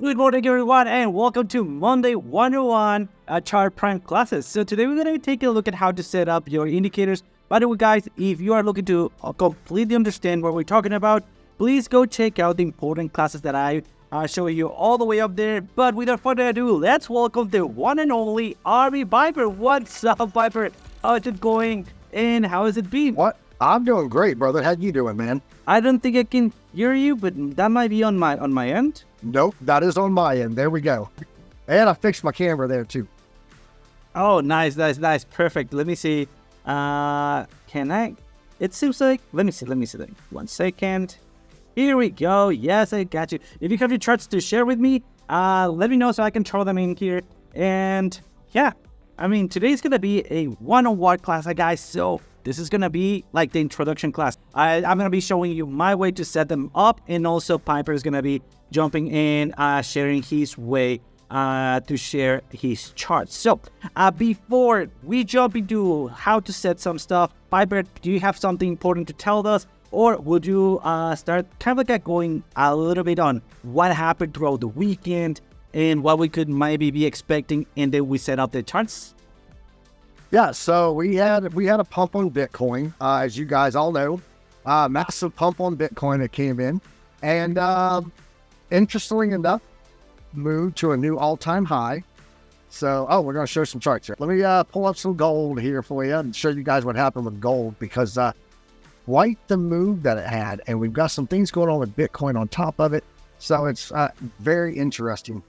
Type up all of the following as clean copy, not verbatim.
Good morning, everyone, and welcome to Monday 101 Chart Prime classes. So today we're going to take a look at how to set up your indicators. By the way, guys, if you are looking to completely understand what we're talking about, please go check out the important classes that I show you all the way up there. But without further ado, let's welcome the one and only Army Viper. What's up, Viper? How is it going, and how has it been? What? I'm doing great, brother. How you doing, man? I don't think I can hear you, but that might be on my end. Nope, that is on my end. There we go. And I fixed my camera there too. Oh, nice. Perfect. Let me see. Can I? It seems like, let me see. 1 second. Here we go. Yes, I got you. If you have your charts to share with me, let me know so I can throw them in here. And yeah, I mean, today's going to be a one-on-one class, guys. So this is going to be like the introduction class. I'm going to be showing you my way to set them up. And also Piper is going to be jumping in, sharing his way to share his charts. So before we jump into how to set some stuff, Piper, do you have something important to tell us? Or would you start kind of like going a little bit on what happened throughout the weekend and what we could maybe be expecting, and then we set up the charts? Yeah, so we had a pump on Bitcoin, as you guys all know, massive pump on Bitcoin that came in, and interestingly enough, moved to a new all-time high. So, we're going to show some charts here. Let me pull up some gold here for you and show you guys what happened with gold, because quite the move that it had, and we've got some things going on with Bitcoin on top of it. So it's very interesting.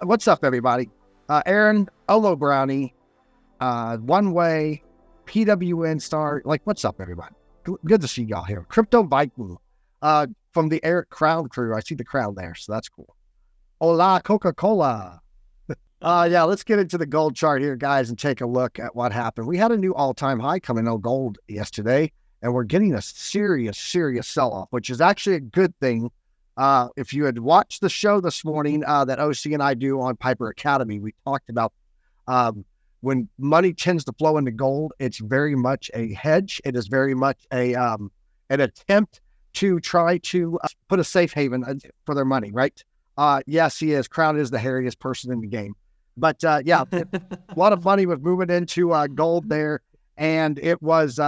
What's up, everybody? Aaron, Olo Brownie, One Way, PWN Star, what's up, everybody? Good to see y'all here. Crypto Viking, from the Eric Crown crew. I see the crown there, so that's cool. Hola, Coca-Cola. Yeah, let's get into the gold chart here, guys, and take a look at what happened. We had a new all-time high coming on gold yesterday, and we're getting a serious sell-off, which is actually a good thing. If you had watched the show this morning that OC and I do on Piper Academy, we talked about when money tends to flow into gold, it's very much a hedge. It is very much an attempt to try to put a safe haven for their money, right? Yes, he is. Crown is the hairiest person in the game. But yeah, a lot of money was moving into gold there, and it was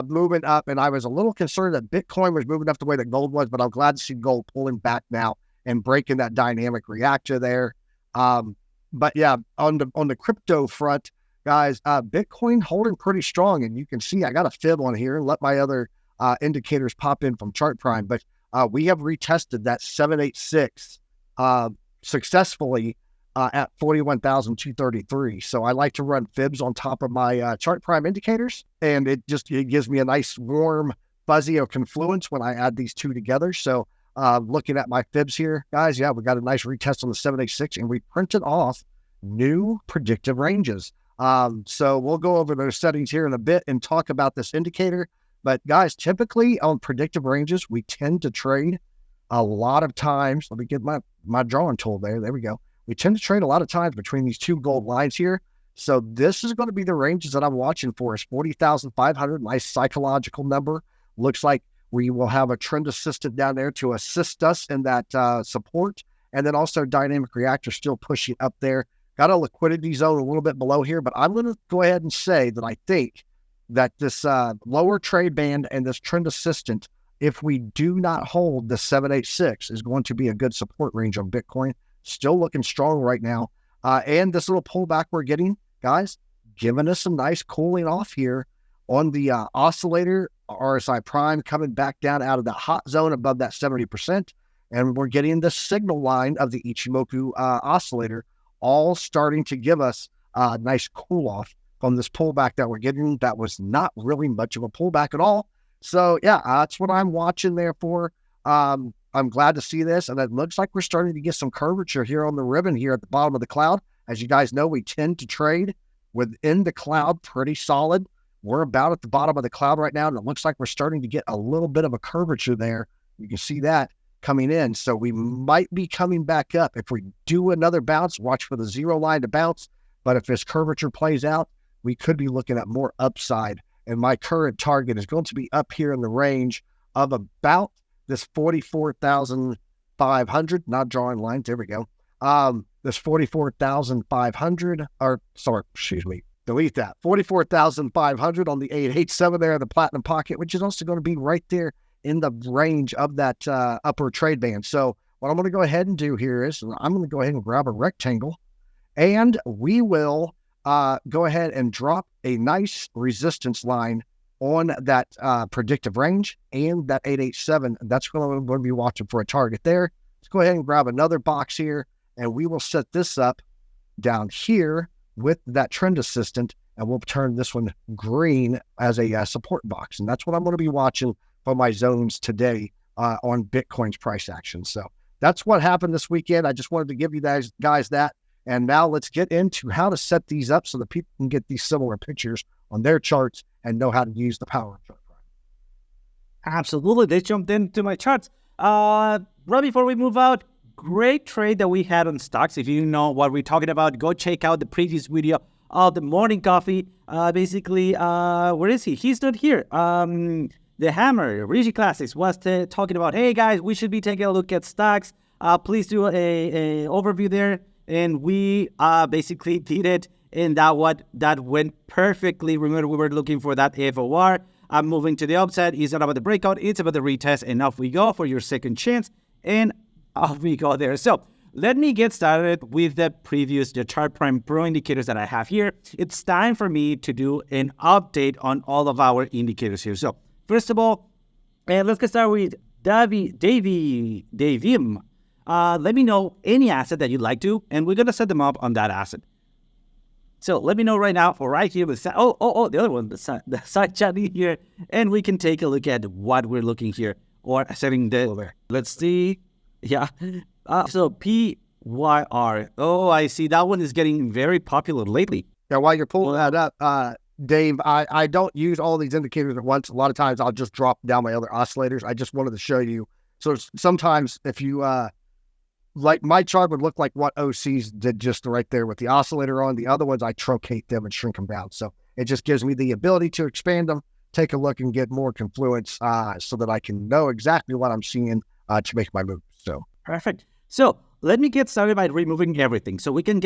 moving up. And I was a little concerned that Bitcoin was moving up the way that gold was, but I'm glad to see gold pulling back now and breaking that dynamic reactor there. But yeah, on the crypto front, guys, Bitcoin holding pretty strong, and you can see I got a fib on here and let my other indicators pop in from Chart Prime. But we have retested that 786 successfully at 41,233. So I like to run fibs on top of my Chart Prime indicators, and it gives me a nice warm fuzzy of confluence when I add these two together. So looking at my fibs here, guys, yeah, we got a nice retest on the 786, and we printed off new predictive ranges. So we'll go over those settings here in a bit and talk about this indicator. But guys, typically on predictive ranges, we tend to trade a lot of times. Let me get my drawing tool there. There we go. We tend to trade a lot of times between these two gold lines here. So this is going to be the ranges that I'm watching for, is 40,500, nice psychological number. Looks like we will have a trend assistant down there to assist us in that support. And then also dynamic reactor still pushing up there. Got a liquidity zone a little bit below here, but I'm going to go ahead and say that I think that this lower trade band and this trend assistant, if we do not hold the 786, is going to be a good support range on Bitcoin. Still looking strong right now. And this little pullback we're getting, guys, giving us some nice cooling off here on the oscillator, RSI Prime, coming back down out of the hot zone above that 70%. And we're getting the signal line of the Ichimoku oscillator all starting to give us a nice cool off from this pullback that we're getting. That was not really much of a pullback at all. So yeah, that's what I'm watching there for. I'm glad to see this, and it looks like we're starting to get some curvature here on the ribbon here at the bottom of the cloud. As you guys know, we tend to trade within the cloud pretty solid. We're about at the bottom of the cloud right now, and it looks like we're starting to get a little bit of a curvature there. You can see that coming in. So we might be coming back up. If we do another bounce, watch for the zero line to bounce. But if this curvature plays out, we could be looking at more upside. And my current target is going to be up here in the range of about this 44,500, not drawing lines. There we go. This 44,500, or sorry, excuse me, delete that. 44,500 on the 887 there, the Platinum Pocket, which is also going to be right there in the range of that upper trade band. So what I'm going to go ahead and do here is I'm going to go ahead and grab a rectangle, and we will go ahead and drop a nice resistance line on that predictive range and that 887. That's what I'm going to be watching for a target there. Let's go ahead and grab another box here, and we will set this up down here with that trend assistant, and we'll turn this one green as a support box. And that's what I'm going to be watching for my zones today on Bitcoin's price action. So that's what happened this weekend. I just wanted to give you guys that. And now let's get into how to set these up so that people can get these similar pictures on their charts and know how to use the power of chart prime. Absolutely. Let's jump into my charts. Right before we move out, great trade that we had on stocks. If you know what we're talking about, go check out the previous video of the morning coffee. Basically, where is he? He's not here. The Hammer, Rigi Classics, was talking about, hey guys, we should be taking a look at stocks. Please do a overview there. And we basically did it, and that went perfectly. Remember, we were looking for that FOR. I'm moving to the upside. It's not about the breakout. It's about the retest. And off we go for your second chance. And off we go there. So let me get started with the Chart Prime Pro indicators that I have here. It's time for me to do an update on all of our indicators here. So first of all, let's get started with Davium. Let me know any asset that you'd like to, and we're going to set them up on that asset. So let me know right now for right here. The other one, the side chat here, and we can take a look at what we're looking here or setting the. Let's see. Yeah. So PYR. Oh, I see. That one is getting very popular lately. Yeah. While you're pulling that up, Dave, I don't use all these indicators at once. A lot of times I'll just drop down my other oscillators. I just wanted to show you. So sometimes if you like my chart would look like what OCs did just right there with the oscillator on. The other ones, I truncate them and shrink them down. So it just gives me the ability to expand them, take a look and get more confluence so that I can know exactly what I'm seeing to make my move. So perfect. So let me get started by removing everything so we can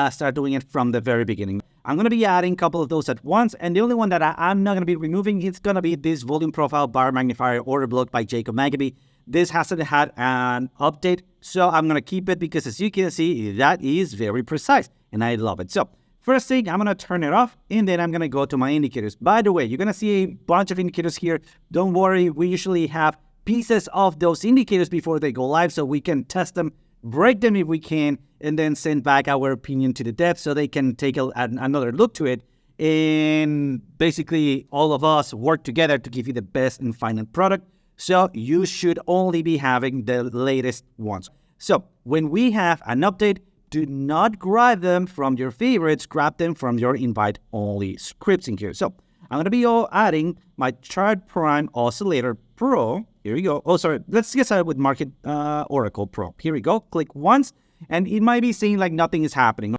start doing it from the very beginning. I'm going to be adding a couple of those at once, and the only one that I'm not going to be removing is going to be this volume profile bar magnifier order block by Jacob Maggabee. This hasn't had an update, so I'm going to keep it because, as you can see, that is very precise, and I love it. So first thing, I'm going to turn it off, and then I'm going to go to my indicators. By the way, you're going to see a bunch of indicators here. Don't worry, we usually have pieces of those indicators before they go live so we can test them, break them if we can, and then send back our opinion to the devs so they can take another look to it. And basically, all of us work together to give you the best and final product. So you should only be having the latest ones. So when we have an update, do not grab them from your favorites, grab them from your invite-only scripts in here. So I'm going to be adding my Chart Prime Oscillator Pro. Here we go. Oh, sorry. Let's get started with Market Oracle Pro. Here we go. Click once, and it might be saying like nothing is happening.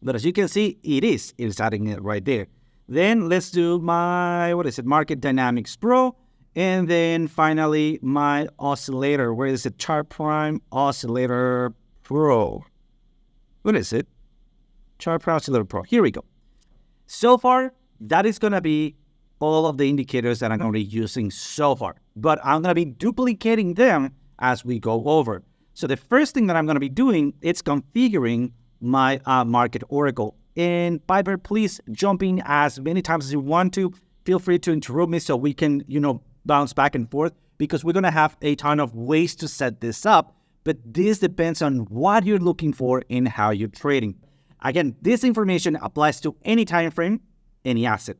But as you can see, it is. It's adding it right there. Then let's do my, Market Dynamics Pro. And then finally, my oscillator. Where is it? Chart Prime Oscillator Pro. What is it? Chart Prime Oscillator Pro. Here we go. So far, that is going to be all of the indicators that I'm going to be using so far. But I'm going to be duplicating them as we go over. So the first thing that I'm going to be doing is configuring my Market Oracle. And Piper, please jump in as many times as you want to. Feel free to interrupt me so we can, bounce back and forth, because we're going to have a ton of ways to set this up, but this depends on what you're looking for and how you're trading. Again, this information applies to any time frame, any asset.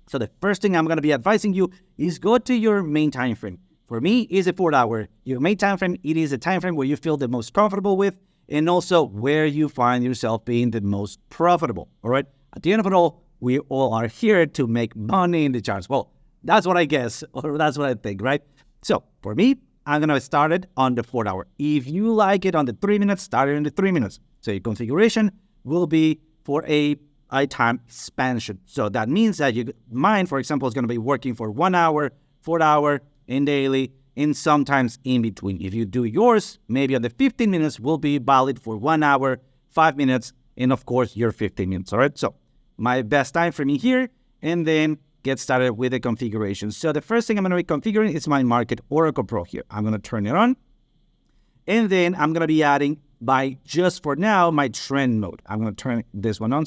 So the first thing I'm going to be advising you is go to your main time frame. For me, it's a 4 hour. Your main time frame, it is a time frame where you feel the most comfortable with, and also where you find yourself being the most profitable. All right. At the end of it all, we all are here to make money in the charts. Well, that's what I guess, or that's what I think, right? So for me, I'm going to start it on the 4 hour. If you like it on the 3 minutes, start it in the 3 minutes. So your configuration will be for a time expansion. So that means that mine, for example, is going to be working for 1 hour, 4 hour, and daily, and sometimes in between. If you do yours, maybe on the 15 minutes will be valid for 1 hour, 5 minutes, and of course your 15 minutes. All right. So my best time for me here, and then get started with the configuration. So the first thing I'm going to be configuring is my Market Oracle Pro here. I'm going to turn it on, and then I'm going to be adding just for now, my trend mode. I'm going to turn this one on,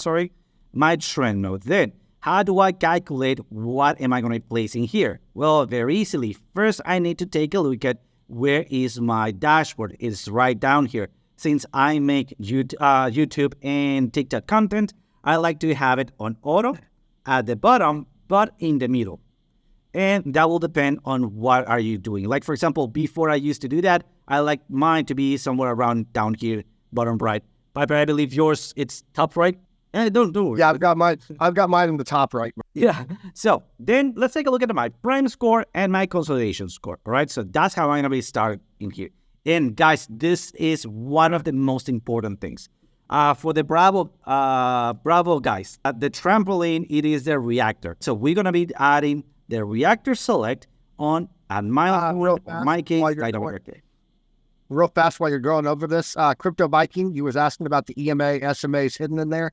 my trend mode. Then how do I calculate what am I going to be placing here? Well, very easily. First, I need to take a look at where is my dashboard. It's right down here. Since I make YouTube and TikTok content, I like to have it on auto at the bottom, but in the middle. And that will depend on what are you doing. Like, for example, before I used to do that, I like mine to be somewhere around down here, bottom right. But I believe yours, it's top right. Don't worry. Yeah, I've got mine in the top right. Yeah. So then let's take a look at my prime score and my consolidation score. All right. So that's how I'm going to be started in here. And guys, this is one of the most important things. For the Bravo guys, the trampoline, it is the reactor. So we're going to be adding the reactor select on at my case. Real fast while you're going over this, Crypto Viking, you was asking about the EMA, SMAs hidden in there.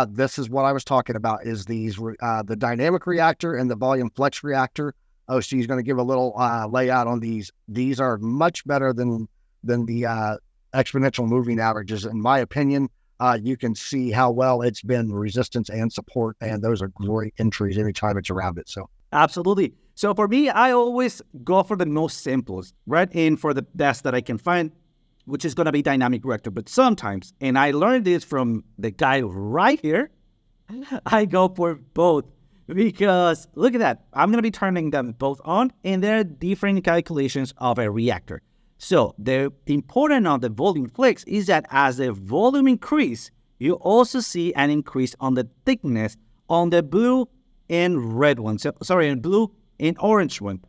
This is what I was talking about, is these the dynamic reactor and the volume flex reactor. OC is going to give a little layout on these. These are much better than the exponential moving averages, in my opinion. You can see how well it's been resistance and support, and those are great entries anytime it's around it. So absolutely. So for me, I always go for the most simplest, right? And for the best that I can find, which is going to be dynamic reactor. But sometimes, and I learned this from the guy right here, I go for both. Because look at that. I'm going to be turning them both on, and there are different calculations of a reactor. So the important of the volume flex is that as the volume increase, you also see an increase on the thickness on the blue and red one. So, and blue and orange one.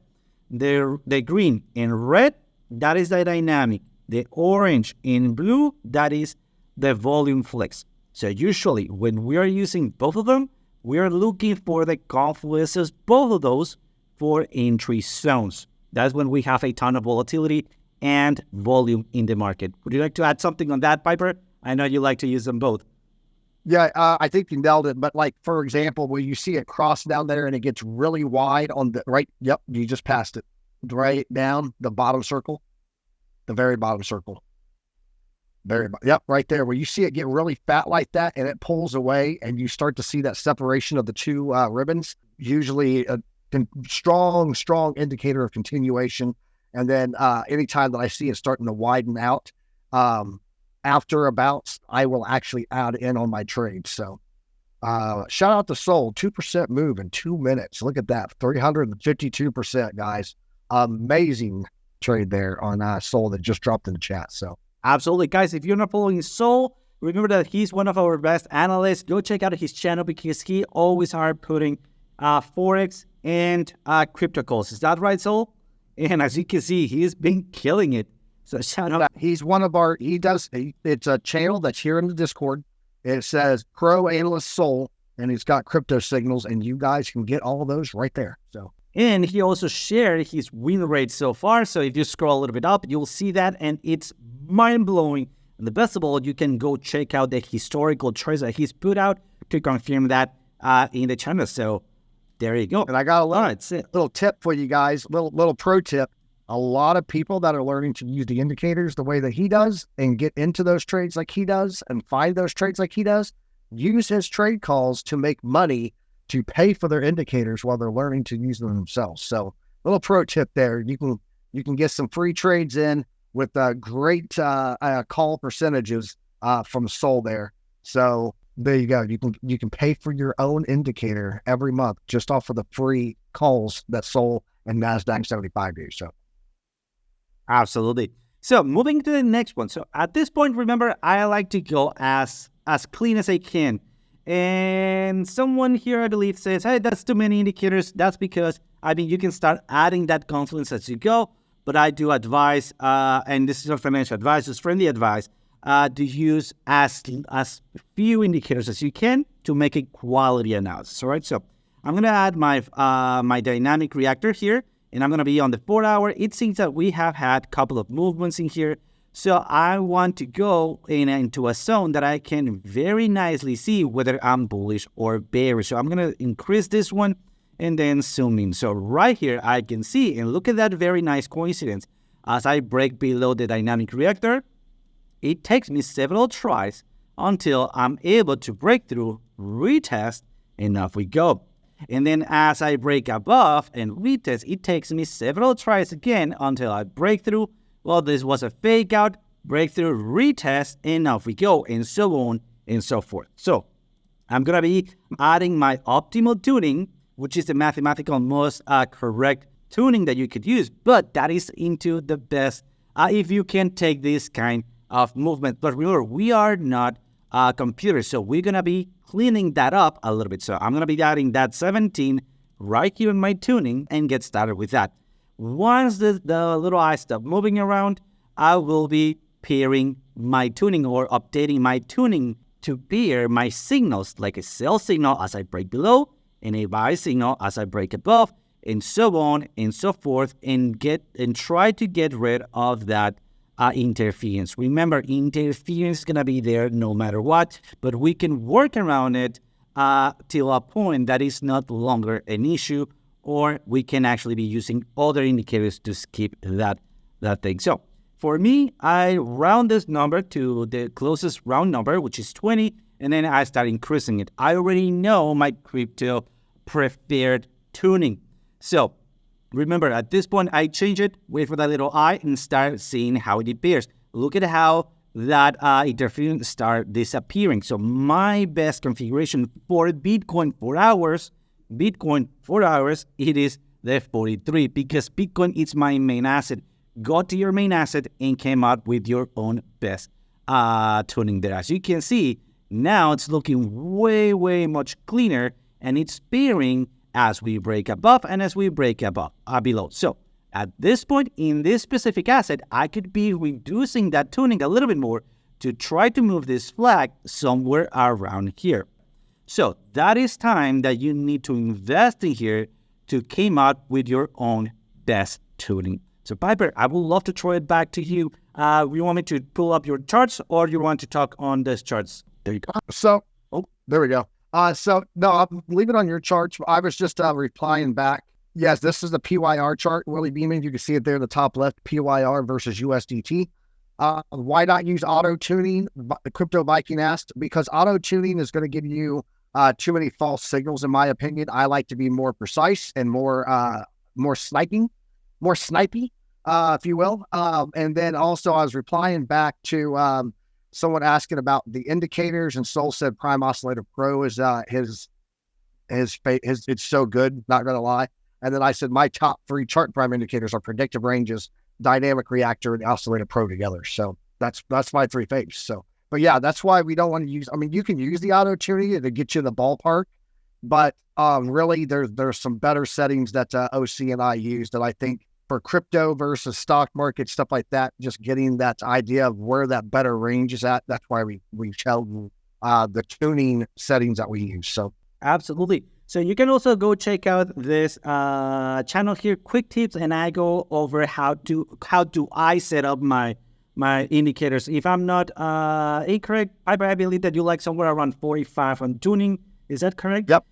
The green and red, that is the dynamic. The orange and blue, that is the volume flex. So usually when we are using both of them, we are looking for the confluences, both of those, for entry zones. That's when we have a ton of volatility and volume in the market. Would you like to add something on that, Piper? I know you like to use them both. Yeah, I think you nailed it. But like, for example, when you see it cross down there and it gets really wide on the right, yep, you just passed it. Right down the bottom circle, the very bottom circle. Yep, right there, where you see it get really fat like that and it pulls away and you start to see that separation of the two ribbons, usually a strong indicator of continuation. And then anytime that I see it starting to widen out, after about, I will actually add in on my trade. So shout out to Sol, 2% move in 2 minutes. Look at that, 352%, guys. Amazing trade there on Sol that just dropped in the chat. So absolutely, guys. If you're not following Sol, remember that he's one of our best analysts. Go check out his channel because he always are putting Forex and crypto calls. Is that right, Sol? And as you can see, he's been killing it. So shout out. He's one of our, it's a channel that's here in the Discord. It says Pro Analyst Sol, and he's got crypto signals, and you guys can get all of those right there. So, and he also shared his win rate so far. So if you scroll a little bit up, you'll see that, and it's mind-blowing. And the best of all, you can go check out the historical trades that he's put out to confirm that in the channel. So there you go. And I got a little tip for you guys, little pro tip. A lot of people that are learning to use the indicators the way that he does and get into those trades like he does and find those trades like he does, use his trade calls to make money to pay for their indicators while they're learning to use them themselves. So little pro tip there. You can get some free trades in with great call percentages from Sol there. So there you go. You can pay for your own indicator every month just off of the free calls that Sol and NASDAQ 75 do. So absolutely. So moving to the next one. So at this point, remember, I like to go as clean as I can. And someone here, I believe, says, hey, that's too many indicators. That's because, you can start adding that confluence as you go. But I do advise, and this is a financial advice, it's friendly advice, to use as few indicators as you can to make a quality analysis. All right. So I'm going to add my dynamic reactor here. and I'm going to be on the 4 hour. It seems that we have had a couple of movements in here. So I want to go into a zone that I can very nicely see whether I'm bullish or bearish. So I'm going to increase this one and then zoom in. So right here, I can see, and look at that very nice coincidence. As I break below the dynamic reactor, it takes me several tries until I'm able to break through, retest, and off we go. And then as I break above and retest, it takes me several tries again until I break through. Well, this was a fake out, breakthrough, retest, and off we go, and so on and so forth. So I'm going to be adding my optimal tuning, which is the mathematical most correct tuning that you could use, but that is into the best if you can take this kind of movement. But remember, we are not computers, so we're going to be cleaning that up a little bit. So I'm going to be adding that 17 right here in my tuning and get started with that. Once the little eyes stop moving around, I will be pairing my tuning or updating my tuning to pair my signals, like a sell signal as I break below and a buy signal as I break above, and so on and so forth, and try to get rid of that interference. Remember, interference is going to be there no matter what, but we can work around it till a point that is not longer an issue, or we can actually be using other indicators to skip that thing. So for me, I round this number to the closest round number, which is 20, and then I start increasing it. I already know my crypto preferred tuning. So remember, at this point, I change it, wait for that little eye, and start seeing how it appears. Look at how that interference start disappearing. So my best configuration for Bitcoin 4 hours, it is the 43, because Bitcoin is my main asset. Go to your main asset and came out with your own best tuning there. As you can see, now it's looking way, way much cleaner, and it's pairing as we break above and as we break below. So at this point in this specific asset, I could be reducing that tuning a little bit more to try to move this flag somewhere around here. So that is time that you need to invest in here to come out with your own best tuning. So Piper, I would love to throw it back to you. You want me to pull up your charts, or you want to talk on these charts? There you go. So, there we go. No, I'll leave it on your charts. I was just replying back. Yes, this is the PYR chart, Willie Beeman. You can see it there in the top left, PYR versus USDT. Why not use auto tuning? Crypto Viking asked, because auto tuning is going to give you too many false signals, in my opinion. I like to be more precise and more snipey, if you will. And then also I was replying back to someone asking about the indicators, and Soul said Prime Oscillator Pro is his it's so good, not gonna lie. And then I said my top 3 chart prime indicators are predictive ranges, dynamic reactor, and Oscillator Pro together. So that's my 3 faves. So, but yeah, that's why we don't want to use. I mean, you can use the auto tuning to get you in the ballpark, but really there's some better settings that OC and I use that I think for crypto versus stock market, stuff like that, just getting that idea of where that better range is at. That's why we tell the tuning settings that we use. So absolutely. So you can also go check out this channel here, Quick Tips, and I go over how do I set up my indicators. If I'm not incorrect, I believe that you like somewhere around 45 on tuning. Is that correct? Yep.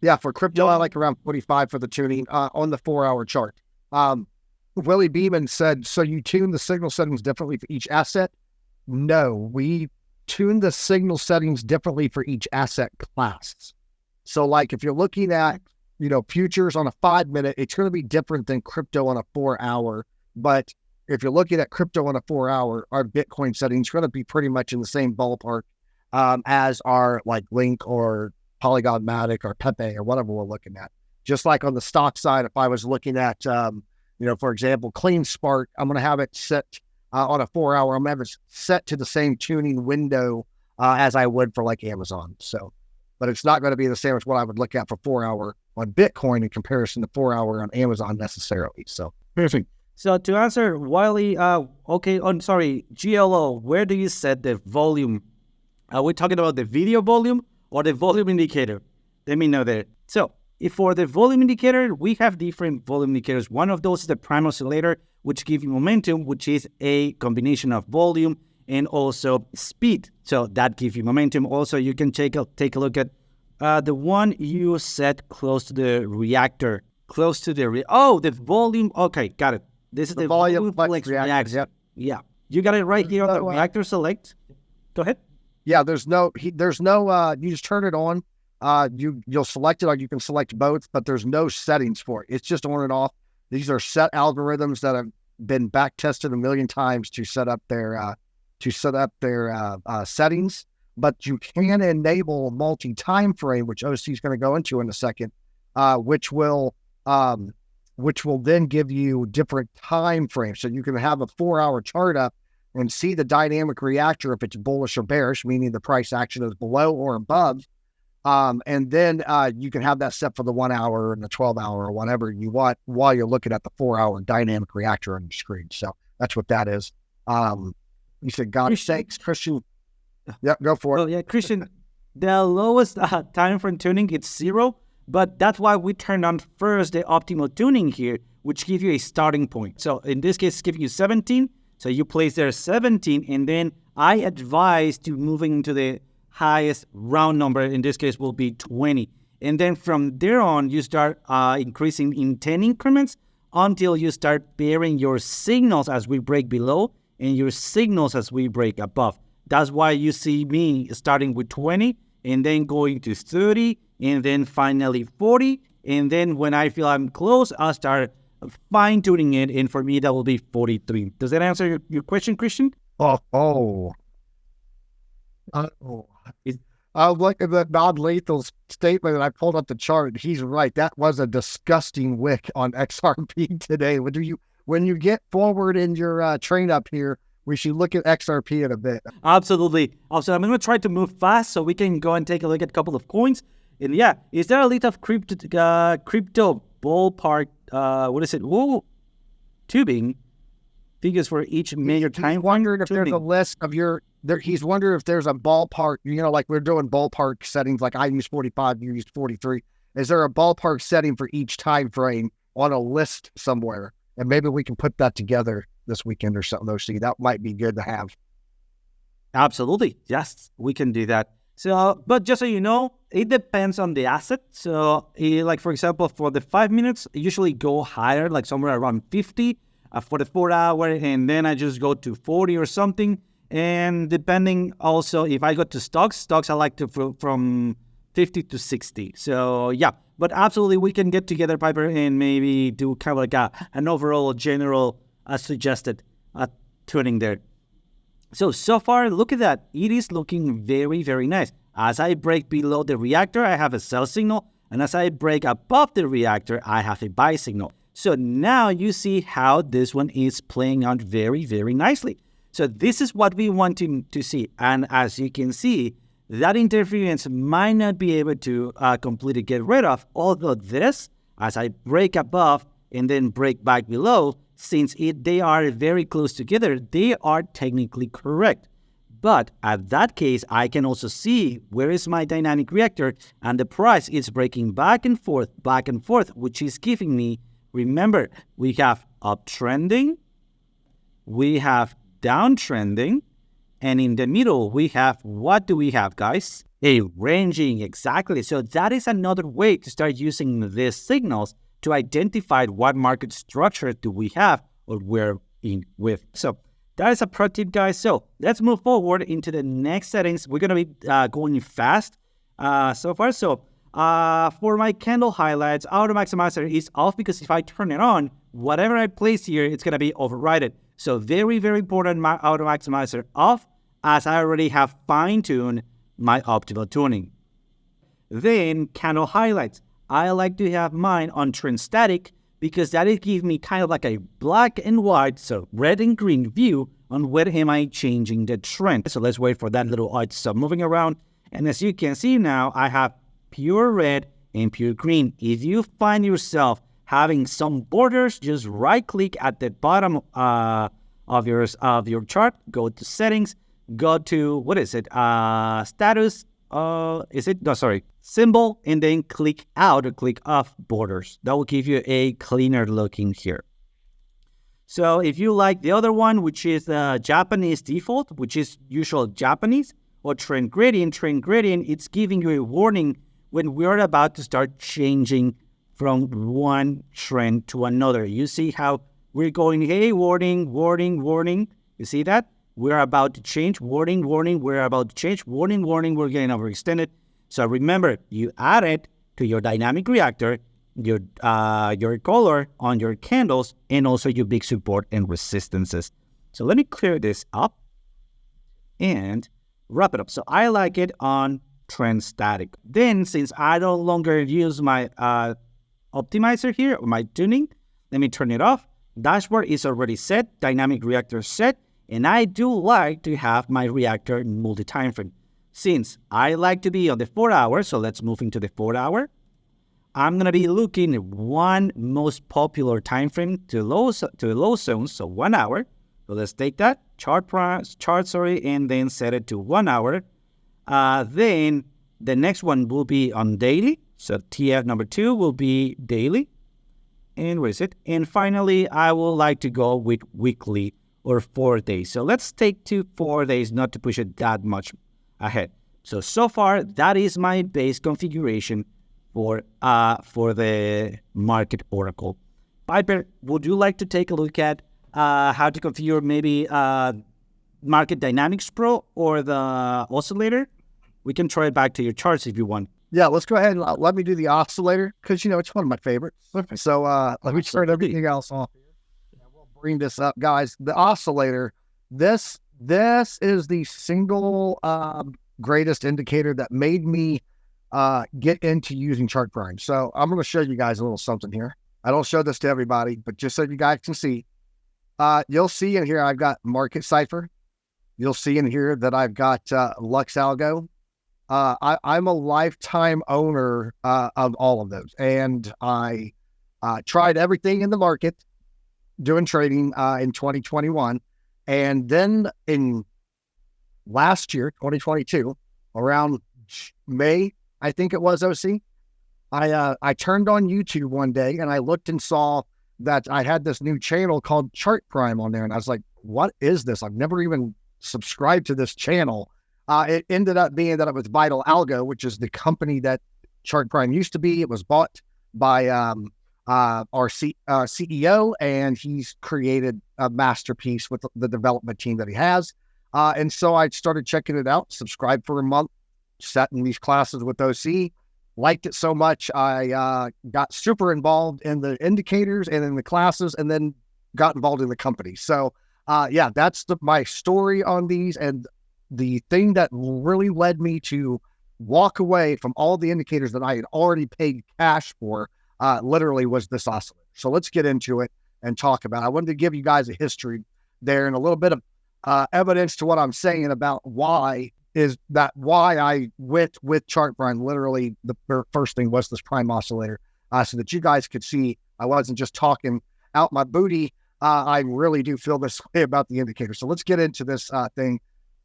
Yeah, for crypto, I like around 45 for the tuning on the 4-hour chart. Willie Beeman said, so you tune the signal settings differently for each asset? No, we tune the signal settings differently for each asset class. So like if you're looking at, futures on a 5-minute, it's going to be different than crypto on a 4-hour. But if you're looking at crypto on a 4-hour, our Bitcoin settings are going to be pretty much in the same ballpark as our like Link or Polygon Matic or Pepe or whatever we're looking at. Just like on the stock side, if I was looking at, for example, CleanSpark, I'm going to have it set on a 4-hour. I'm going to have it set to the same tuning window as I would for like Amazon. So, but it's not going to be the same as what I would look at for 4-hour on Bitcoin in comparison to 4-hour on Amazon necessarily. So perfect. So to answer Wiley, GLO, where do you set the volume? Are we talking about the video volume or the volume indicator? Let me know there. So If for the volume indicator, we have different volume indicators. One of those is the prime oscillator, which gives you momentum, which is a combination of volume and also speed. So that gives you momentum. Also, you can take a look at the one you set close to the reactor. Close to the the volume. Okay, got it. This is the volume flex reactor. Yep. Yeah, you got it right here on the reactor select. Go ahead. Yeah, there's no. You just turn it on. You'll select it, or you can select both, but there's no settings for it. It's just on and off. These are set algorithms that have been back tested a million times to set up their settings. But you can enable multi-time frame, which OC is going to go into in a second, which will then give you different time frames. So you can have a 4-hour chart up and see the dynamic reactor if it's bullish or bearish, meaning the price action is below or above. And then you can have that set for the 1 hour and the 12 hour or whatever you want while you're looking at the 4-hour dynamic reactor on your screen. So that's what that is. You said, God sakes, Christian. Yep, go for it. Oh, yeah, Christian, the lowest time frame tuning, it's 0, but that's why we turned on first the optimal tuning here, which gives you a starting point. So in this case, it's giving you 17. So you place there 17, and then I advise to moving to the highest round number. In this case, will be 20. And then from there on, you start increasing in 10 increments until you start pairing your signals as we break below and your signals as we break above. That's why you see me starting with 20 and then going to 30 and then finally 40. And then when I feel I'm close, I'll start fine-tuning it. And for me, that will be 43. Does that answer your question, Christian? Oh. Look at that non-lethal statement, and I pulled up the chart. He's right. That was a disgusting wick on XRP today. When you get forward in your train up here, we should look at XRP in a bit. Absolutely. Also, I'm going to try to move fast so we can go and take a look at a couple of coins. And yeah, is there a list of crypto ballpark, what is it? Whoa, tubing figures for each major time. He's wondering if there's a list of he's wondering if there's a ballpark, like we're doing ballpark settings, like I use 45, you use 43. Is there a ballpark setting for each time frame on a list somewhere? And maybe we can put that together this weekend or something. See, that might be good to have. Absolutely. Yes, we can do that. So, but just so you know, it depends on the asset. So, like for example, for the 5 minutes, I usually go higher, like somewhere around 50 for the 4 hour, and then I just go to 40 or something. And depending also, if I go to stocks I like to from 50 to 60. So yeah, but absolutely we can get together, Piper, and maybe do kind of like an overall general suggested tuning there. So far, look at that. It is looking very, very nice. As I break below the reactor, I have a sell signal. And as I break above the reactor, I have a buy signal. So now you see how this one is playing out very, very nicely. So this is what we want to see. And as you can see, that interference might not be able to completely get rid of. Although this, as I break above and then break back below, since they are very close together, they are technically correct. But at that case, I can also see where is my dynamic reactor, and the price is breaking back and forth, which is giving me, remember, we have uptrending, we have downtrending, and in the middle, we have, what do we have, guys? A ranging, exactly. So that is another way to start using these signals to identify what market structure do we have or we're in with. So that is a pro tip, guys. So let's move forward into the next settings. We're going to be going fast so far. So for my candle highlights, Auto Maximizer is off because if I turn it on, whatever I place here, it's going to be overridden. So very, very important, my Auto Maximizer off, as I already have fine-tuned my optimal tuning. Then candle highlights. I like to have mine on trend static because that will give me kind of like a black and white, so red and green view on where am I changing the trend. So let's wait for that little odd stuff moving around. And as you can see now, I have pure red and pure green. If you find yourself having some borders, just right click at the bottom of your chart, go to settings, go to, what is it, status, symbol and then click out or click off borders. That will give you a cleaner looking here. So if you like the other one, which is the Japanese default, which is usual Japanese, or trend gradient, it's giving you a warning when we're about to start changing from one trend to another. You see how we're going, hey, warning. You see that? We're about to change, warning, we're about to change, warning, we're getting overextended. So remember, you add it to your dynamic reactor, your color on your candles, and also your big support and resistances. So let me clear this up and wrap it up. So I like it on trend static. Then, since I no longer use my optimizer here, or my tuning, let me turn it off. Dashboard is already set, dynamic reactor set, and I do like to have my reactor multi-time frame. Since I like to be on the 4 hours, so let's move into the 4 hour. I'm going to be looking at one most popular time frame to low zones, so 1 hour. So let's take that chart, and then set it to 1 hour. Then the next one will be on daily. So TF number 2 will be daily. And where is it? And finally, I would like to go with weekly or 4 days. So let's take to 4 days, not to push it that much ahead. So far, that is my base configuration for the Market Oracle. Piper, would you like to take a look at how to configure maybe Market Dynamics Pro or the oscillator? We can try it back to your charts if you want. Yeah, let's go ahead and let me do the oscillator because, it's one of my favorites. So let me turn everything else off here. And we'll bring this up, guys. The oscillator, this is the single greatest indicator that made me get into using Chart Prime. So I'm going to show you guys a little something here. I don't show this to everybody, but just so you guys can see. You'll see in here I've got Market Cipher. You'll see in here that I've got Lux Algo. I'm a lifetime owner of all of those. And I tried everything in the market doing trading in 2021. And then in last year, 2022, around May, I think it was, OC, I turned on YouTube one day and I looked and saw that I had this new channel called Chart Prime on there. And I was like, what is this? I've never even subscribed to this channel. It ended up being that it was Vital Algo, which is the company that Chart Prime used to be. It was bought by our CEO, and he's created a masterpiece with the development team that he has. And so I started checking it out, subscribed for a month, sat in these classes with OC, liked it so much. I got super involved in the indicators and in the classes, and then got involved in the company. So yeah, that's my story on these. And the thing that really led me to walk away from all the indicators that I had already paid cash for literally was this oscillator. So let's get into it and talk about it. I wanted to give you guys a history there and a little bit of evidence to what I'm saying about why I went with Chart Prime. Literally, the first thing was this Prime oscillator, so that you guys could see I wasn't just talking out my booty. I really do feel this way about the indicator. So let's get into this thing.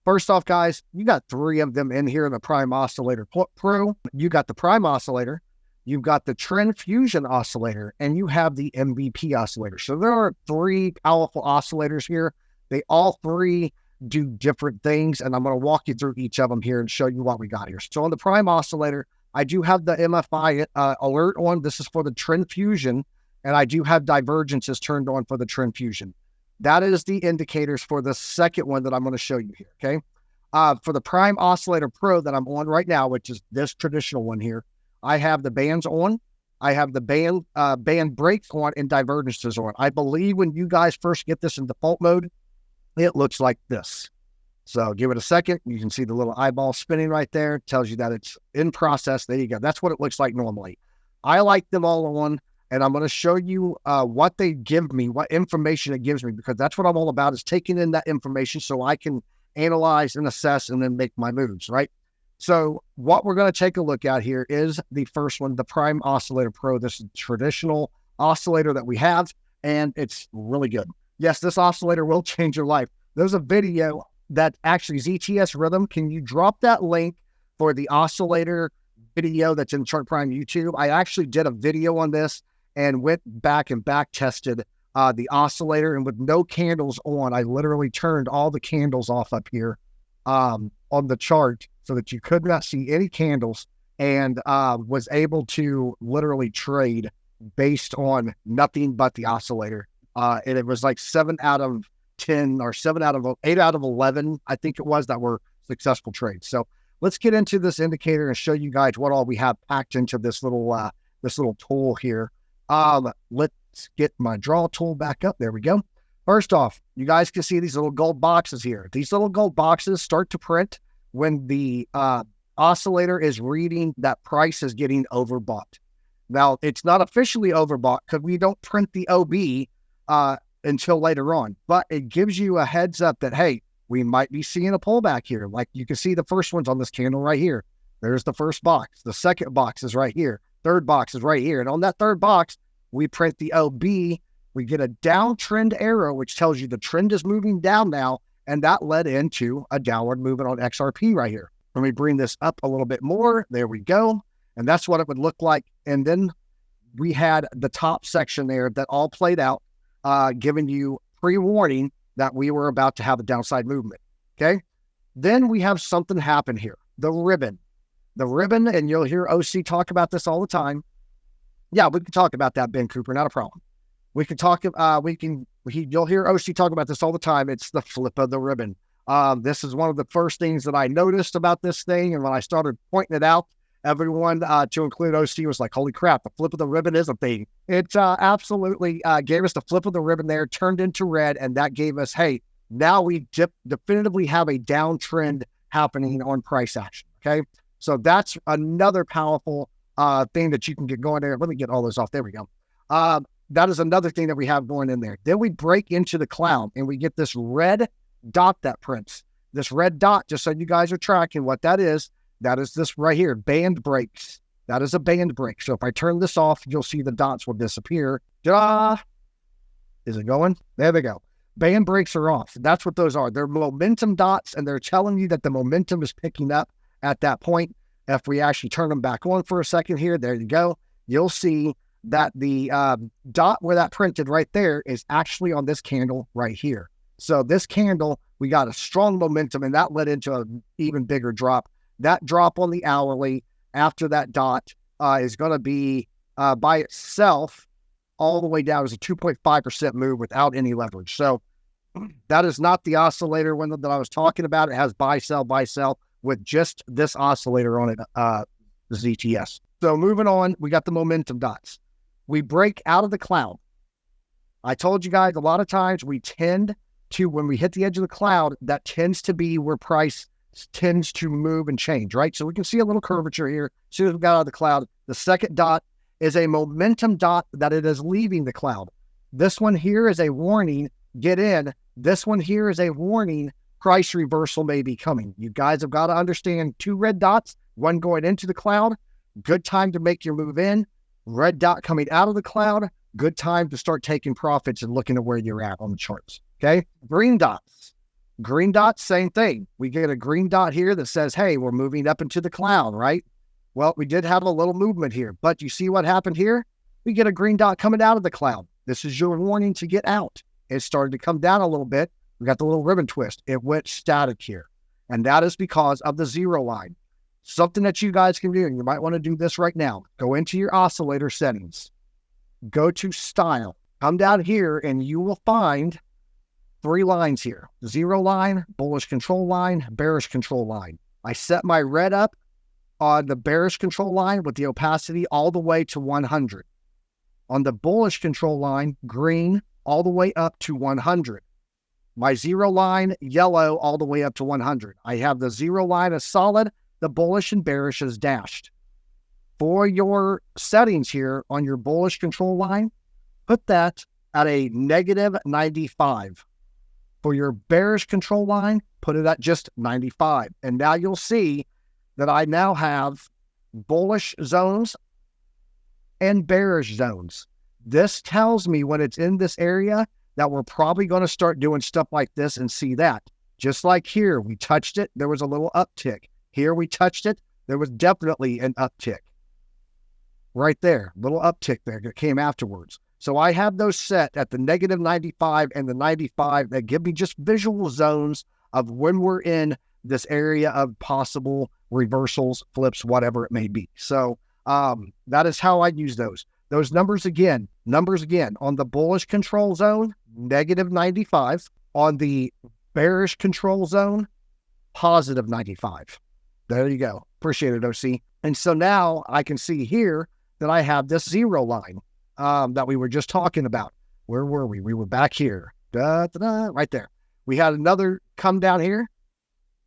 First off, guys, you got 3 of them in here in the Prime Oscillator Pro. You got the Prime Oscillator, you've got the Trend Fusion Oscillator, and you have the MVP Oscillator. So there are 3 powerful oscillators here. They all 3 do different things, and I'm going to walk you through each of them here and show you what we got here. So on the Prime Oscillator, I do have the MFI alert on. This is for the Trend Fusion, and I do have divergences turned on for the Trend Fusion. That is the indicators for the second one that I'm going to show you here, okay? For the Prime Oscillator Pro that I'm on right now, which is this traditional one here, I have the bands on. I have the band breaks on and divergences on. I believe when you guys first get this in default mode, it looks like this. So give it a second. You can see the little eyeball spinning right there. It tells you that it's in process. There you go. That's what it looks like normally. I like them all on. And I'm going to show you what they give me, what information it gives me, because that's what I'm all about, is taking in that information so I can analyze and assess and then make my moves, right? So what we're going to take a look at here is the first one, the Prime Oscillator Pro. This is a traditional oscillator that we have, and it's really good. Yes, this oscillator will change your life. There's a video that actually ZTS Rhythm. Can you drop that link for the oscillator video that's in Chart Prime YouTube. I actually did a video on this and went back and back tested the oscillator, and with no candles on, I literally turned all the candles off up here on the chart so that you could not see any candles, and was able to literally trade based on nothing but the oscillator. And it was like 7 out of 10 or 8 out of 11, I think it was, that were successful trades. So let's get into this indicator and show you guys what all we have packed into this little tool here. Let's get my draw tool back up. There we go. First off, you guys can see these little gold boxes here. These little gold boxes start to print when the oscillator is reading that price is getting overbought. Now, it's not officially overbought because we don't print the OB until later on, but it gives you a heads up that, hey, we might be seeing a pullback here. Like you can see the first one's on this candle right here. There's the first box. The second box is right here. Third box is right here. And on that third box, we print the OB. We get a downtrend arrow, which tells you the trend is moving down now. And that led into a downward movement on XRP right here. Let me bring this up a little bit more. There we go. And that's what it would look like. And then we had the top section there that all played out, giving you pre-warning that we were about to have a downside movement. Okay. Then we have something happen here. The ribbon, and you'll hear OC talk about this all the time. Yeah, we can talk about that, Ben Cooper, not a problem. We can talk, you'll hear OC talk about this all the time. It's the flip of the ribbon. This is one of the first things that I noticed about this thing. And when I started pointing it out, everyone, to include OC, was like, holy crap, the flip of the ribbon is a thing. It absolutely gave us the flip of the ribbon there, turned into red, and that gave us, hey, now we definitively have a downtrend happening on price action, okay? So that's another powerful thing that you can get going there. Let me get all those off. There we go. That is another thing that we have going in there. Then we break into the cloud, and we get this red dot that prints. This red dot, just so you guys are tracking what that is this right here, band breaks. That is a band break. So if I turn this off, you'll see the dots will disappear. Ta-da! Is it going? There they go. Band breaks are off. That's what those are. They're momentum dots, and they're telling you that the momentum is picking up at that point. If we actually turn them back on for a second here, there you go. You'll see that the dot where that printed right there is actually on this candle right here. So this candle, we got a strong momentum, and that led into an even bigger drop. That drop on the hourly after that dot is going to be by itself all the way down as a 2.5% move without any leverage. So that is not the oscillator one that I was talking about. It has buy, sell with just this oscillator on it, the ZTS. So moving on, we got the momentum dots. We break out of the cloud. I told you guys a lot of times we tend to, when we hit the edge of the cloud, that tends to be where price tends to move and change, right? So we can see a little curvature here as soon as we got out of the cloud. The second dot is a momentum dot that it is leaving the cloud. This one here is a warning, get in. This one here is a warning, price reversal may be coming. You guys have got to understand 2 red dots, one going into the cloud, good time to make your move in. Red dot coming out of the cloud, good time to start taking profits and looking at where you're at on the charts, okay? Green dots, same thing. We get a green dot here that says, hey, we're moving up into the cloud, right? Well, we did have a little movement here, but you see what happened here? We get a green dot coming out of the cloud. This is your warning to get out. It started to come down a little bit. We got the little ribbon twist. It went static here, and that is because of the zero line. Something that you guys can do, and you might want to do this right now. Go into your oscillator settings. Go to style. Come down here, and you will find 3 lines here. Zero line, bullish control line, bearish control line. I set my red up on the bearish control line with the opacity all the way to 100. On the bullish control line, green, all the way up to 100. My zero line, yellow, all the way up to 100. I have the zero line as solid, the bullish and bearish is dashed. For your settings here on your bullish control line, put that at a negative 95. For your bearish control line, put it at just 95. And now you'll see that I now have bullish zones and bearish zones. This tells me when it's in this area that we're probably going to start doing stuff like this and see that. Just like here, we touched it, there was a little uptick. Here we touched it, there was definitely an uptick right there, little uptick there that came afterwards. So I have those set at the negative 95 and the 95 that give me just visual zones of when we're in this area of possible reversals, flips, whatever it may be. So that is how I use those. Those numbers again, on the bullish control zone, negative 95. On the bearish control zone, positive 95. There you go. Appreciate it, OC. And so now I can see here that I have this zero line that we were just talking about. Where were we? We were back here. Right there. We had another come down here,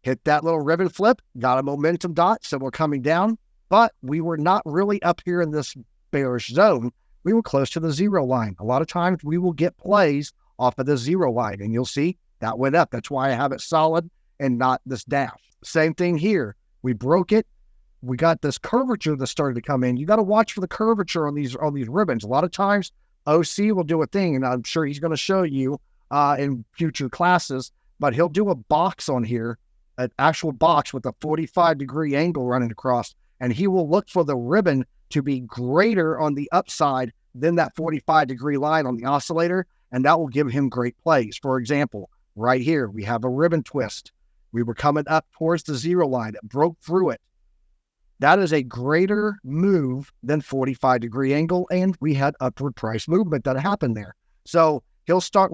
hit that little ribbon flip, got a momentum dot, so we're coming down, but we were not really up here in this bearish zone. We were close to the zero line. A lot of times we will get plays off of the zero line, and you'll see that went up. That's why I have it solid and not this dash. Same thing here. We broke it. We got this curvature that started to come in. You got to watch for the curvature on these ribbons. A lot of times OC will do a thing, and I'm sure he's going to show you in future classes, but he'll do a box on here, an actual box with a 45-degree angle running across, and he will look for the ribbon to be greater on the upside than that 45-degree line on the oscillator, and that will give him great plays. For example, right here, we have a ribbon twist. We were coming up towards the zero line. It broke through it. That is a greater move than 45-degree angle, and we had upward price movement that happened there. So he'll start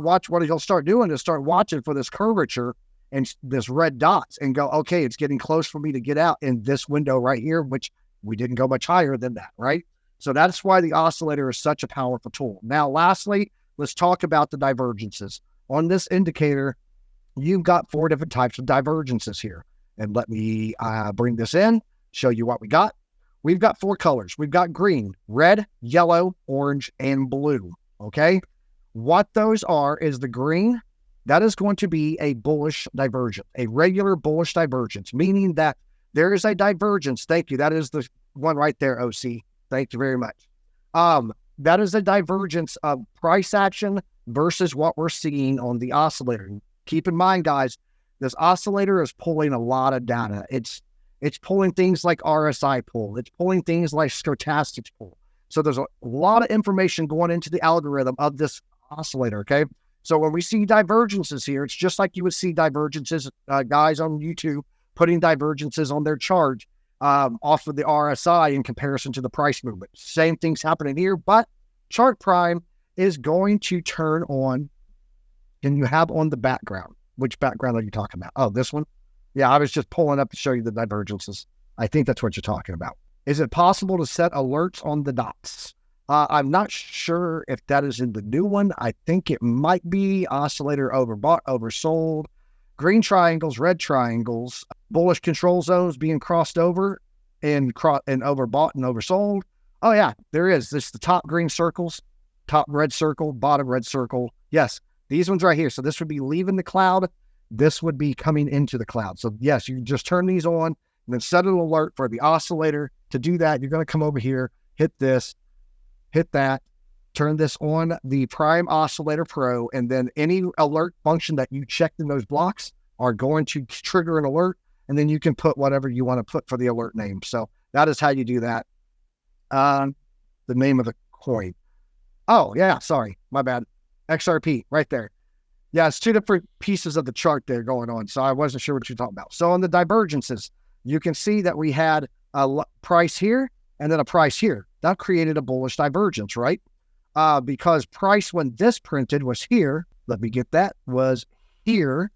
doing is start watching for this curvature and this red dots and go, okay, it's getting close for me to get out in this window right here, which we didn't go much higher than that, right? So that's why the oscillator is such a powerful tool. Now, lastly, let's talk about the divergences. On this indicator, you've got 4 different types of divergences here. And let me bring this in, show you what we got. We've got 4 colors. We've got green, red, yellow, orange, and blue, okay? What those are is the green, that is going to be a bullish divergence, a regular bullish divergence, meaning that there is a divergence. Thank you. That is the one right there, OC. Thank you very much. That is a divergence of price action versus what we're seeing on the oscillator. Keep in mind, guys, this oscillator is pulling a lot of data. It's pulling things like RSI pull. It's pulling things like stochastics pull. So there's a lot of information going into the algorithm of this oscillator, okay? So when we see divergences here, it's just like you would see divergences, guys on YouTube putting divergences on their chart off of the RSI in comparison to the price movement. Same thing's happening here, but Chart Prime is going to turn on, and you have on the background. Which background are you talking about? Oh, this one? Yeah, I was just pulling up to show you the divergences. I think that's what you're talking about. Is it possible to set alerts on the dots? I'm not sure if that is in the new one. I think it might be oscillator overbought, oversold, green triangles, red triangles, bullish control zones being crossed over and overbought and oversold. Oh yeah, there is. This is the top green circles, top red circle, bottom red circle. Yes, these ones right here. So this would be leaving the cloud. This would be coming into the cloud. So yes, you just turn these on and then set an alert for the oscillator. To do that, you're going to come over here, hit this, hit that, turn this on the Prime Oscillator Pro, and then any alert function that you checked in those blocks are going to trigger an alert, and then you can put whatever you want to put for the alert name. So that is how you do that. The name of the coin. Oh, yeah, sorry, my bad. XRP, right there. Yeah, it's 2 different pieces of the chart there going on, so I wasn't sure what you're talking about. So on the divergences, you can see that we had a price here and then a price here. That created a bullish divergence, right? Because price when this printed was here, let me get that, was here,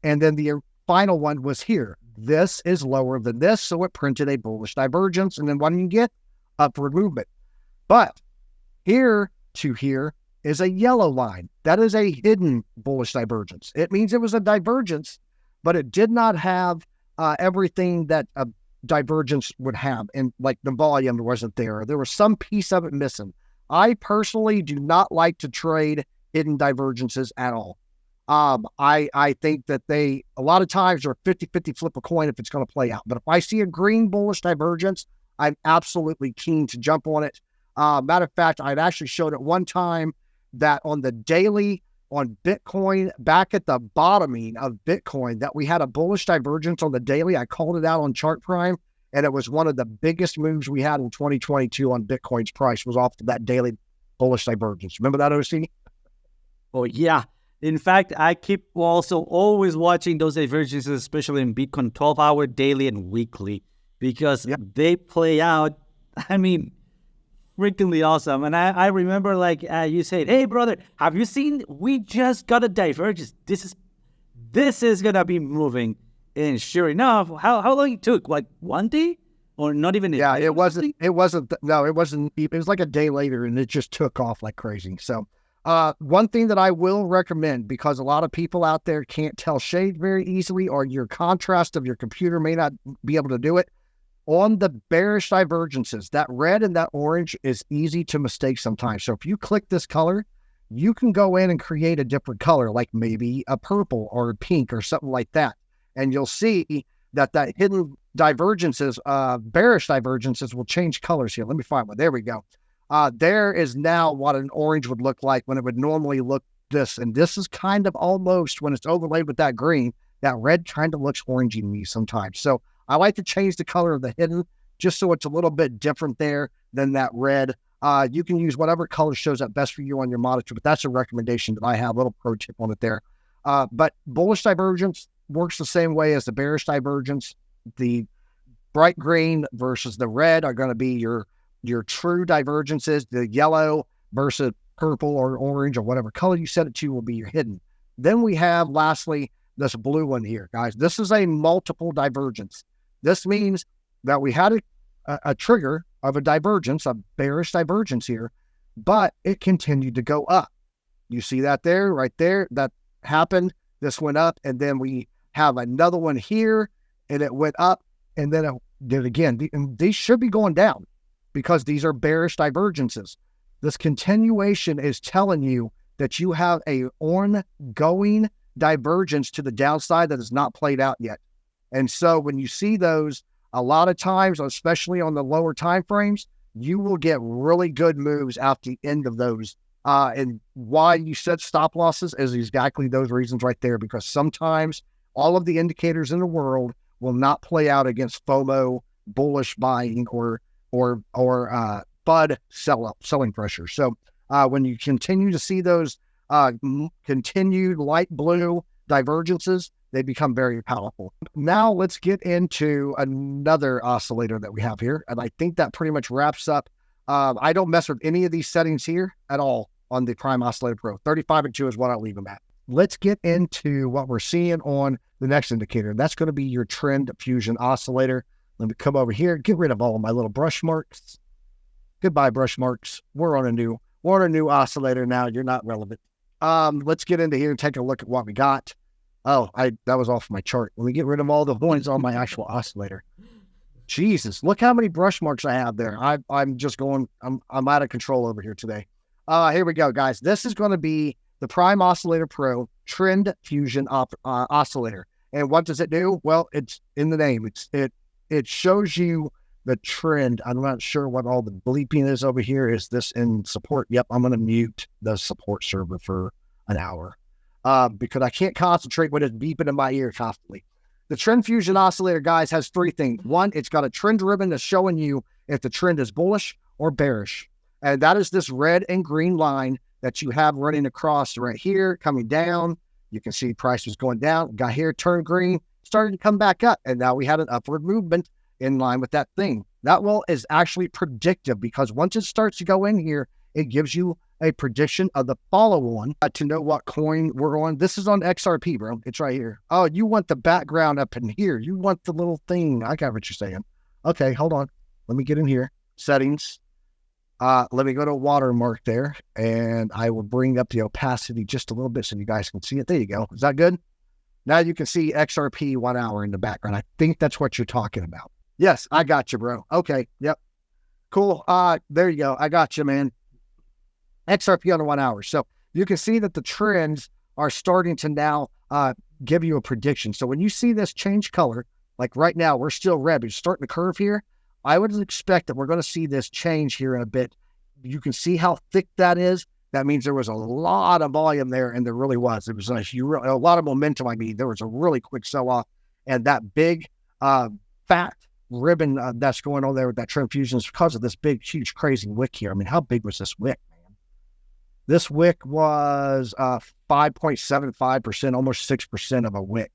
and then the final one was here. This is lower than this, so it printed a bullish divergence, and then what do you get? Upward movement. But here to here is a yellow line. That is a hidden bullish divergence. It means it was a divergence, but it did not have everything that a divergence would have, and like the volume wasn't there. There was some piece of it missing. I personally do not like to trade hidden divergences at all. I think that they, a lot of times, are 50-50 flip a coin if it's going to play out. But if I see a green bullish divergence, I'm absolutely keen to jump on it. Matter of fact, I'd actually showed it one time that on the daily on Bitcoin, back at the bottoming of Bitcoin, that we had a bullish divergence on the daily. I called it out on Chart Prime, And it was one of the biggest moves we had in 2022 on Bitcoin's price was off of that daily bullish divergence. Remember that, OC? Oh, yeah. In fact, I keep also always watching those divergences, especially in Bitcoin, 12-hour, daily, and weekly, because they play out, I mean, freakingly awesome. And I remember, you said, hey, brother, have you seen, we just got a divergence. This is going to be moving. And sure enough, how long it took? Like 1 day? Or not even a day? It was like a day later, and it just took off like crazy. So one thing that I will recommend, because a lot of people out there can't tell shade very easily, or your contrast of your computer may not be able to do it, on the bearish divergences, that red and that orange is easy to mistake sometimes. So if you click this color, you can go in and create a different color, like maybe a purple or a pink or something like that. And you'll see that hidden divergences, bearish divergences will change colors here. Let me find one. There we go. There is now what an orange would look like when it would normally look this. And this is kind of almost, when it's overlaid with that green, that red kind of looks orangey to me sometimes. So I like to change the color of the hidden just so it's a little bit different there than that red. You can use whatever color shows up best for you on your monitor, but that's a recommendation that I have, a little pro tip on it there. But bullish divergence works the same way as the bearish divergence. The bright green versus the red are going to be your true divergences. The yellow versus purple or orange or whatever color you set it to will be your hidden. Then we have, lastly, this blue one here, guys. This is a multiple divergence. This means that we had a trigger of a divergence, a bearish divergence here, but it continued to go up. You see that there, right there? That happened. This went up, and then we have another one here, and it went up, and then it did again. These should be going down because these are bearish divergences. This continuation is telling you that you have a ongoing divergence to the downside that is not played out yet. And so when you see those, a lot of times, especially on the lower time frames, you will get really good moves at the end of those. And why you set stop losses is exactly those reasons right there, because sometimes all of the indicators in the world will not play out against FOMO, bullish buying, or FUD selling pressure. So when you continue to see those continued light blue divergences, they become very powerful. Now let's get into another oscillator that we have here. And I think that pretty much wraps up. I don't mess with any of these settings here at all on the Prime Oscillator Pro. 35 and 2 is what I'll leave them at. Let's get into what we're seeing on the next indicator. That's going to be your Trend Fusion Oscillator. Let me come over here, get rid of all of my little brush marks. Goodbye, brush marks. We're on a new oscillator now. You're not relevant. Let's get into here and take a look at what we got. Oh, that was off my chart. Let me get rid of all the ones on my actual oscillator. Jesus, look how many brush marks I have there. I'm just going, I'm out of control over here today. Here we go, guys. This is going to be the Prime Oscillator Pro Trend Fusion Oscillator. And what does it do? Well, it's in the name. It shows you the trend. I'm not sure what all the bleeping is over here. Is this in support? Yep, I'm going to mute the support server for an hour because I can't concentrate when it's beeping in my ear constantly. The Trend Fusion Oscillator, guys, has three things. One, it's got a trend ribbon that's showing you if the trend is bullish or bearish. And that is this red and green line that you have running across right here, coming down. You can see price was going down, got here, turned green, started to come back up. And now we had an upward movement in line with that thing. That is actually predictive because once it starts to go in here, it gives you a prediction of the follow-on to know what coin we're on. This is on XRP, bro. It's right here. Oh, you want the background up in here. You want the little thing. I got what you're saying. Okay, hold on. Let me get in here. Settings. Let me go to watermark there, and I will bring up the opacity just a little bit so you guys can see it. There you go. Is that good? Now you can see XRP 1 hour in the background. I think that's what you're talking about. Yes, I got you, bro. Okay, yep. Cool. There you go. I got you, man. XRP on the 1 hour. So you can see that the trends are starting to now give you a prediction. So when you see this change color, like right now, we're still red, but it's starting to curve here. I would expect that we're going to see this change here in a bit. You can see how thick that is. That means there was a lot of volume there, and there really was. It was a lot of momentum. I mean, there was a really quick sell-off, and that big, fat ribbon that's going on there with that trend fusion is because of this big, huge, crazy wick here. I mean, how big was this wick, man? This wick was 5.75%, almost 6% of a wick.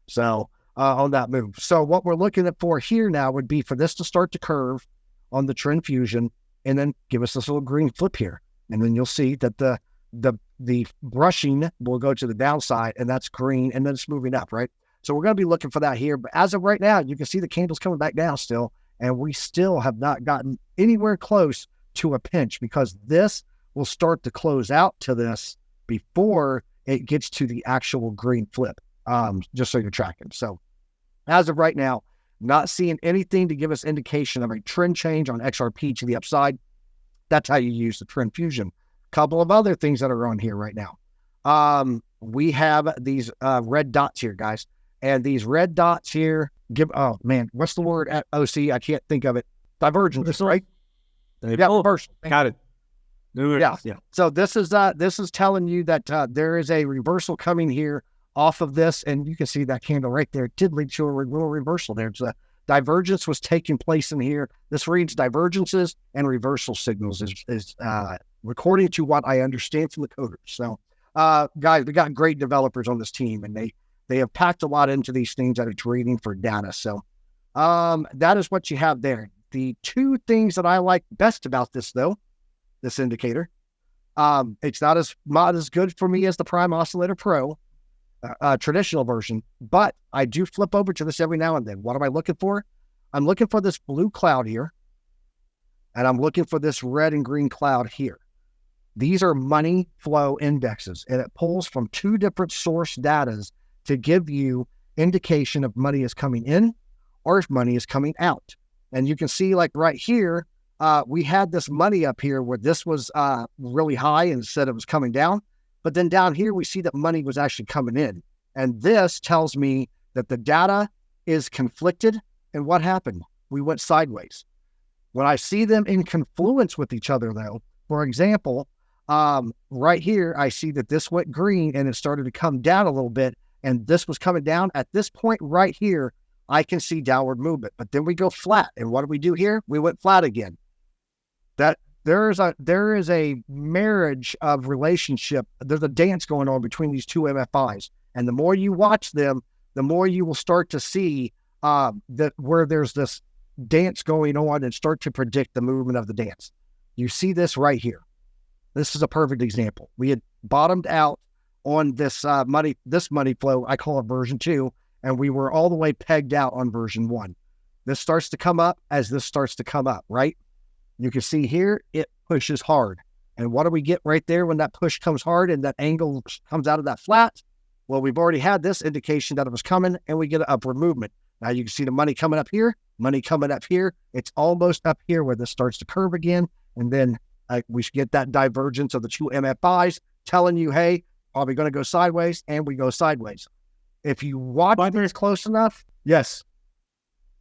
So on that move. So what we're looking at for here now would be for this to start to curve on the trend fusion and then give us this little green flip here. And then you'll see that the brushing will go to the downside, and that's green, and then it's moving up, right? So we're going to be looking for that here. But as of right now, you can see the candles coming back down still, and we still have not gotten anywhere close to a pinch because this will start to close out to this before it gets to the actual green flip, just so you're tracking. So as of right now, not seeing anything to give us indication of a trend change on XRP to the upside. That's how you use the trend fusion. Couple of other things that are on here right now. We have these red dots here, guys. And these red dots here oh man, what's the word at OC? I can't think of it. Divergence, right? Yeah, reversal. Got it. Yeah. So this is telling you that there is a reversal coming here off of this, and you can see that candle right there. It did lead to a little reversal there. So divergence was taking place in here. This reads divergences and reversal signals is according to what I understand from the coders. So guys, we got great developers on this team, and they have packed a lot into these things that are trading for data. So that is what you have there. The two things that I like best about this, though, this indicator, it's not as good for me as the Prime Oscillator Pro traditional version, but I do flip over to this every now and then. What am I looking for? I'm looking for this blue cloud here, and I'm looking for this red and green cloud here. These are money flow indexes, and it pulls from two different source datas to give you indication if money is coming in or if money is coming out. And you can see, like right here, we had this money up here where this was really high and said it was coming down. But then down here, we see that money was actually coming in. And this tells me that the data is conflicted. And what happened? We went sideways. When I see them in confluence with each other, though, for example, right here, I see that this went green and it started to come down a little bit. And this was coming down. At this point right here, I can see downward movement. But then we go flat. And what do we do here? We went flat again. That there is a marriage of relationship. There's a dance going on between these two MFIs. And the more you watch them, the more you will start to see that where there's this dance going on and start to predict the movement of the dance. You see this right here. This is a perfect example. We had bottomed out on this money flow. I call it version 2, and we were all the way pegged out on version 1. This starts to come up as this starts to come up, right? You can see here, it pushes hard. And what do we get right there when that push comes hard and that angle comes out of that flat? Well, we've already had this indication that it was coming, and we get an upward movement. Now you can see the money coming up here, money coming up here. It's almost up here where this starts to curve again. And then we should get that divergence of the two MFIs telling you, hey, are we going to go sideways? And we go sideways. If you watch this close enough, yes.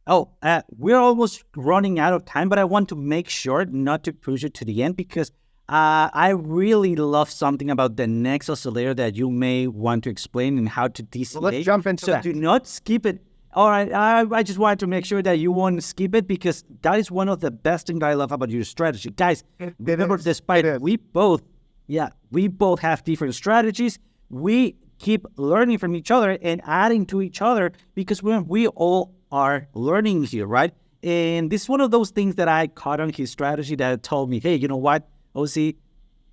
Oh, we're almost running out of time, but I want to make sure not to push it to the end because I really love something about the next oscillator that you may want to explain and how to DCA. Well, let's jump into that. So do not skip it. All right, I just wanted to make sure that you won't skip it because that is one of the best things I love about your strategy. Guys, remember, despite we both have different strategies, we keep learning from each other and adding to each other because we all are learning here, right? And this is one of those things that I caught on his strategy that told me, hey, you know what, OC,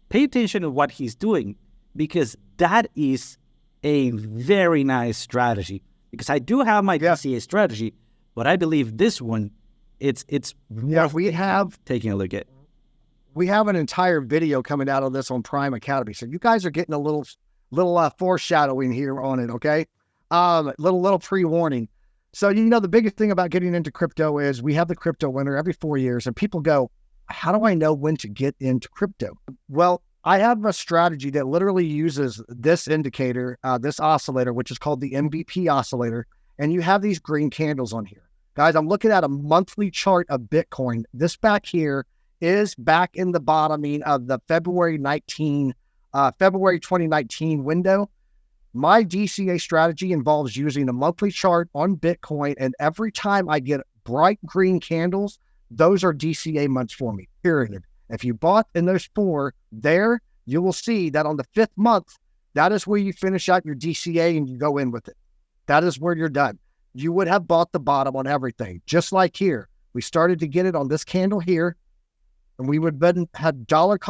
pay attention to what he's doing because that is a very nice strategy. Because I do have my DCA strategy, but I believe this one, it's we have taking a look at. We have an entire video coming out of this on Prime Academy, so you guys are getting a little foreshadowing here on it, okay? Little pre-warning. So the biggest thing about getting into crypto is we have the crypto winter every 4 years, and people go, "How do I know when to get into crypto?" Well, I have a strategy that literally uses this indicator, this oscillator, which is called the MVP oscillator. And you have these green candles on here. Guys, I'm looking at a monthly chart of Bitcoin. This back here is back in the bottoming of the February 2019 window. My DCA strategy involves using a monthly chart on Bitcoin. And every time I get bright green candles, those are DCA months for me, period. If you bought in those 4 there, you will see that on the 5th month, that is where you finish out your DCA and you go in with it. That is where you're done. You would have bought the bottom on everything, just like here. We started to get it on this candle here, and we would have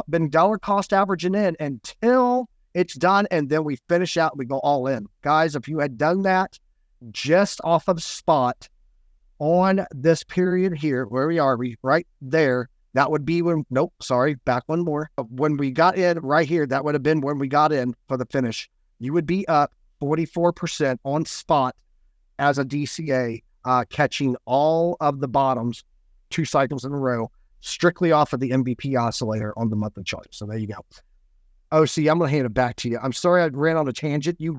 been dollar cost averaging in until it's done, and then we finish out, we go all in. Guys, if you had done that just off of spot on this period here, where we are, right there, that would be when, nope, sorry, back one more. When we got in right here, that would have been when we got in for the finish. You would be up 44% on spot as a DCA, catching all of the bottoms 2 cycles in a row, strictly off of the MVP oscillator on the monthly chart. So there you go. OC, I'm going to hand it back to you. I'm sorry I ran on a tangent. You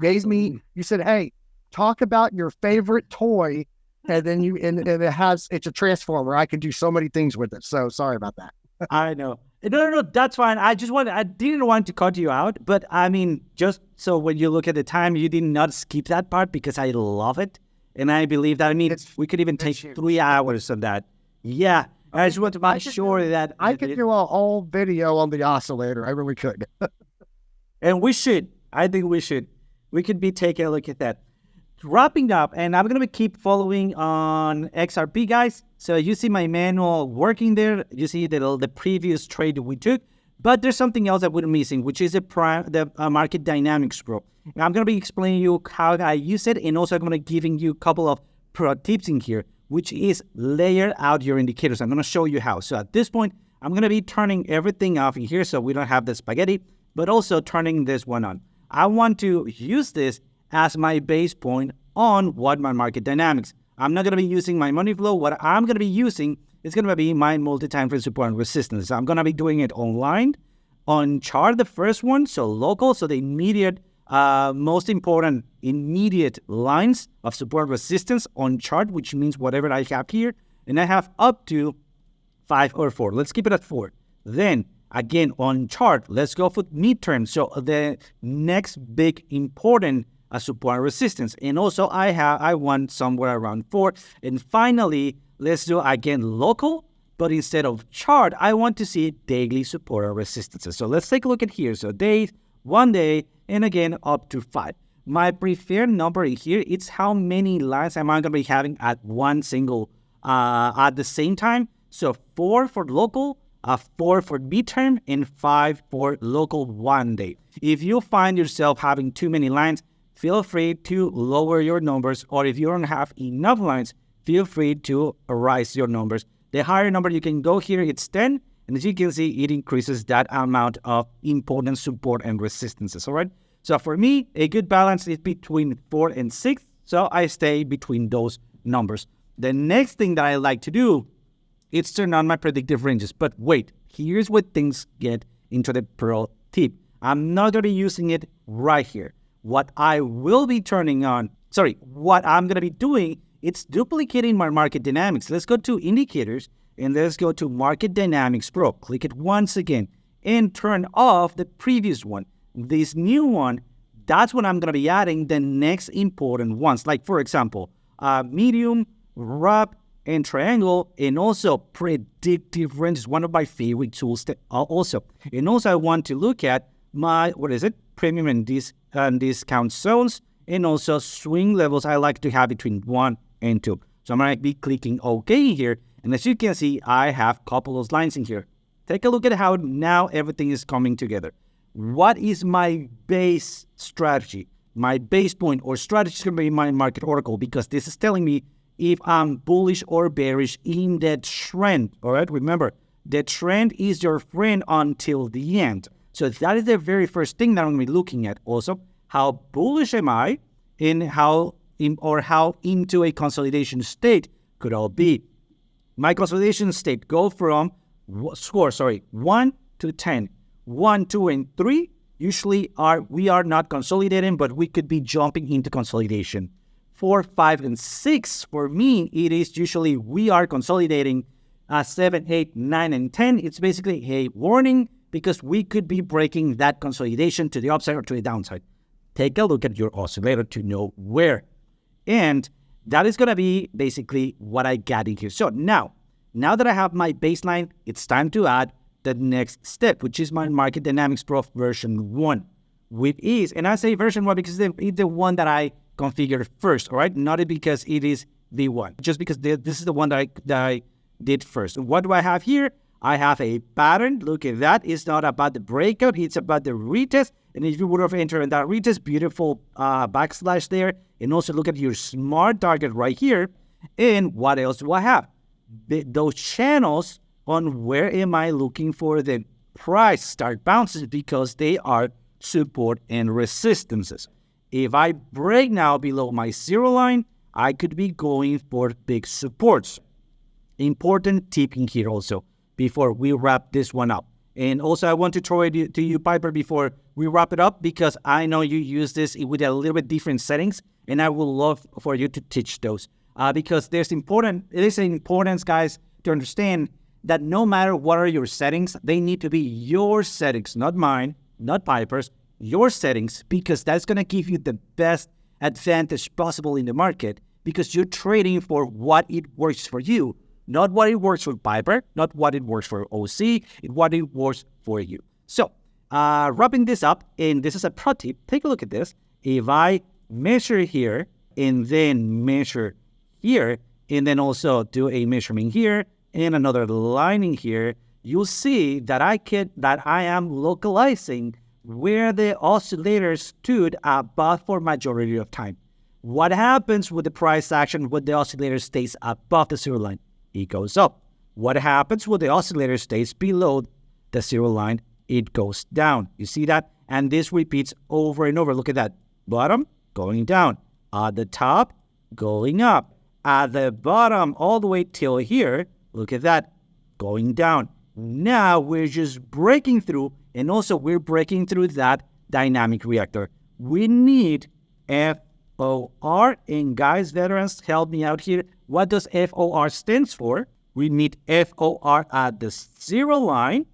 said, hey, talk about your favorite toy, and then it's a transformer. I can do so many things with it. So sorry about that. I know. No, that's fine. I didn't want to cut you out, but I mean, just so when you look at the time, you did not skip that part because I love it. And I believe that, we could even take 3 hours of that. Yeah. I just want to make sure that I could do a whole video on the oscillator. I really could. And we should. I think we should. We could be taking a look at that. Wrapping up, and I'm going to keep following on XRP, guys. So you see my manual working there. You see the previous trade we took. But there's something else that we're missing, which is the market dynamics group. And I'm going to be explaining you how I use it, and also I'm going to be giving you a couple of pro tips in here, which is layer out your indicators. I'm going to show you how. So at this point, I'm going to be turning everything off in here so we don't have the spaghetti, but also turning this one on. I want to use this as my base point on what my market dynamics. I'm not going to be using my money flow. What I'm going to be using is going to be my multi-time frame support and resistance. I'm going to be doing it online, on chart, the first one, so local, so the immediate, most important immediate lines of support resistance on chart, which means whatever I have here, and I have up to 5 or 4. Let's keep it at 4. Then again on chart, let's go for midterm. So the next big important support and resistance, and also I want somewhere around 4. And finally, let's do again local, but instead of chart, I want to see daily support and resistances. So let's take a look at here. So days, 1 day, and again up to 5. My preferred number here, it's how many lines am I going to be having at one single at the same time. So 4 for local, 4 for midterm, and 5 for local 1 day. If you find yourself having too many lines, feel free to lower your numbers, or if you don't have enough lines, feel free to raise your numbers. The higher number you can go here, it's 10, and as you can see, it increases that amount of important support and resistances, all right? So for me, a good balance is between 4 and 6, so I stay between those numbers. The next thing that I like to do is turn on my predictive ranges. But wait, here's where things get into the pro tip. I'm not going to be using it right here. What I'm going to be doing, it's duplicating my market dynamics. Let's go to indicators, and let's go to Market Dynamics Pro. Click it once again, and turn off the previous one. This new one, that's what I'm going to be adding the next important ones. Like, for example, medium, wrap, and triangle, and also predictive ranges, one of my favorite tools also. And also I want to look at my, premium and discount zones, and also swing levels I like to have between 1 and 2. So I'm going to be clicking OK here, and as you can see, I have a couple of lines in here. Take a look at how now everything is coming together. What is my base strategy? My base point or strategy is going to be my market oracle, because this is telling me if I'm bullish or bearish in that trend. All right, remember, the trend is your friend until the end. So that is the very first thing that I'm going to be looking at. Also, how bullish am I, and how into a consolidation state could I be? My consolidation state go from 1 to 10. 1, 2, and 3 usually we are not consolidating, but we could be jumping into consolidation. 4, 5, and 6, for me, it is usually we are consolidating. 7, 8, 9, and 10, it's basically a warning, because we could be breaking that consolidation to the upside or to the downside. Take a look at your oscillator to know where. And that is going to be basically what I got in here. So now that I have my baseline, it's time to add the next step, which is my Market Dynamics Pro version 1, which is, and I say version 1 because it's the one that I configured first, all right? Not because it is the one, just because this is the one that I did first. What do I have here? I have a pattern. Look at that. It's not about the breakout. It's about the retest. And if you would have entered in that retest, beautiful backslash there. And also look at your smart target right here. And what else do I have? Those channels on where am I looking for the price start bounces, because they are support and resistances. If I break now below my zero line, I could be going for big supports. Important tip in here also before we wrap this one up. And also I want to throw it to you, Piper, before we wrap it up, because I know you use this with a little bit different settings, and I would love for you to teach those. Because it is important, guys, to understand that no matter what are your settings, they need to be your settings, not mine, not Piper's, your settings, because that's going to give you the best advantage possible in the market, because you're trading for what it works for you, not what it works for Piper, not what it works for OC, what it works for you. So, wrapping this up, and this is a pro tip, take a look at this. If I measure here, and then measure here, and then also do a measurement here, and another line in here, you'll see that I am localizing where the oscillator stood above for majority of time. What happens with the price action when the oscillator stays above the zero line? It goes up. What happens when the oscillator stays below the zero line? It goes down. You see that? And this repeats over and over. Look at that. Bottom, going down. At the top, going up. At the bottom, all the way till here, look at that, going down. Now we're just breaking through, and also we're breaking through that dynamic reactor. We need FOR, and guys, veterans, help me out here. What does FOR stands for? We need FOR at the zero line.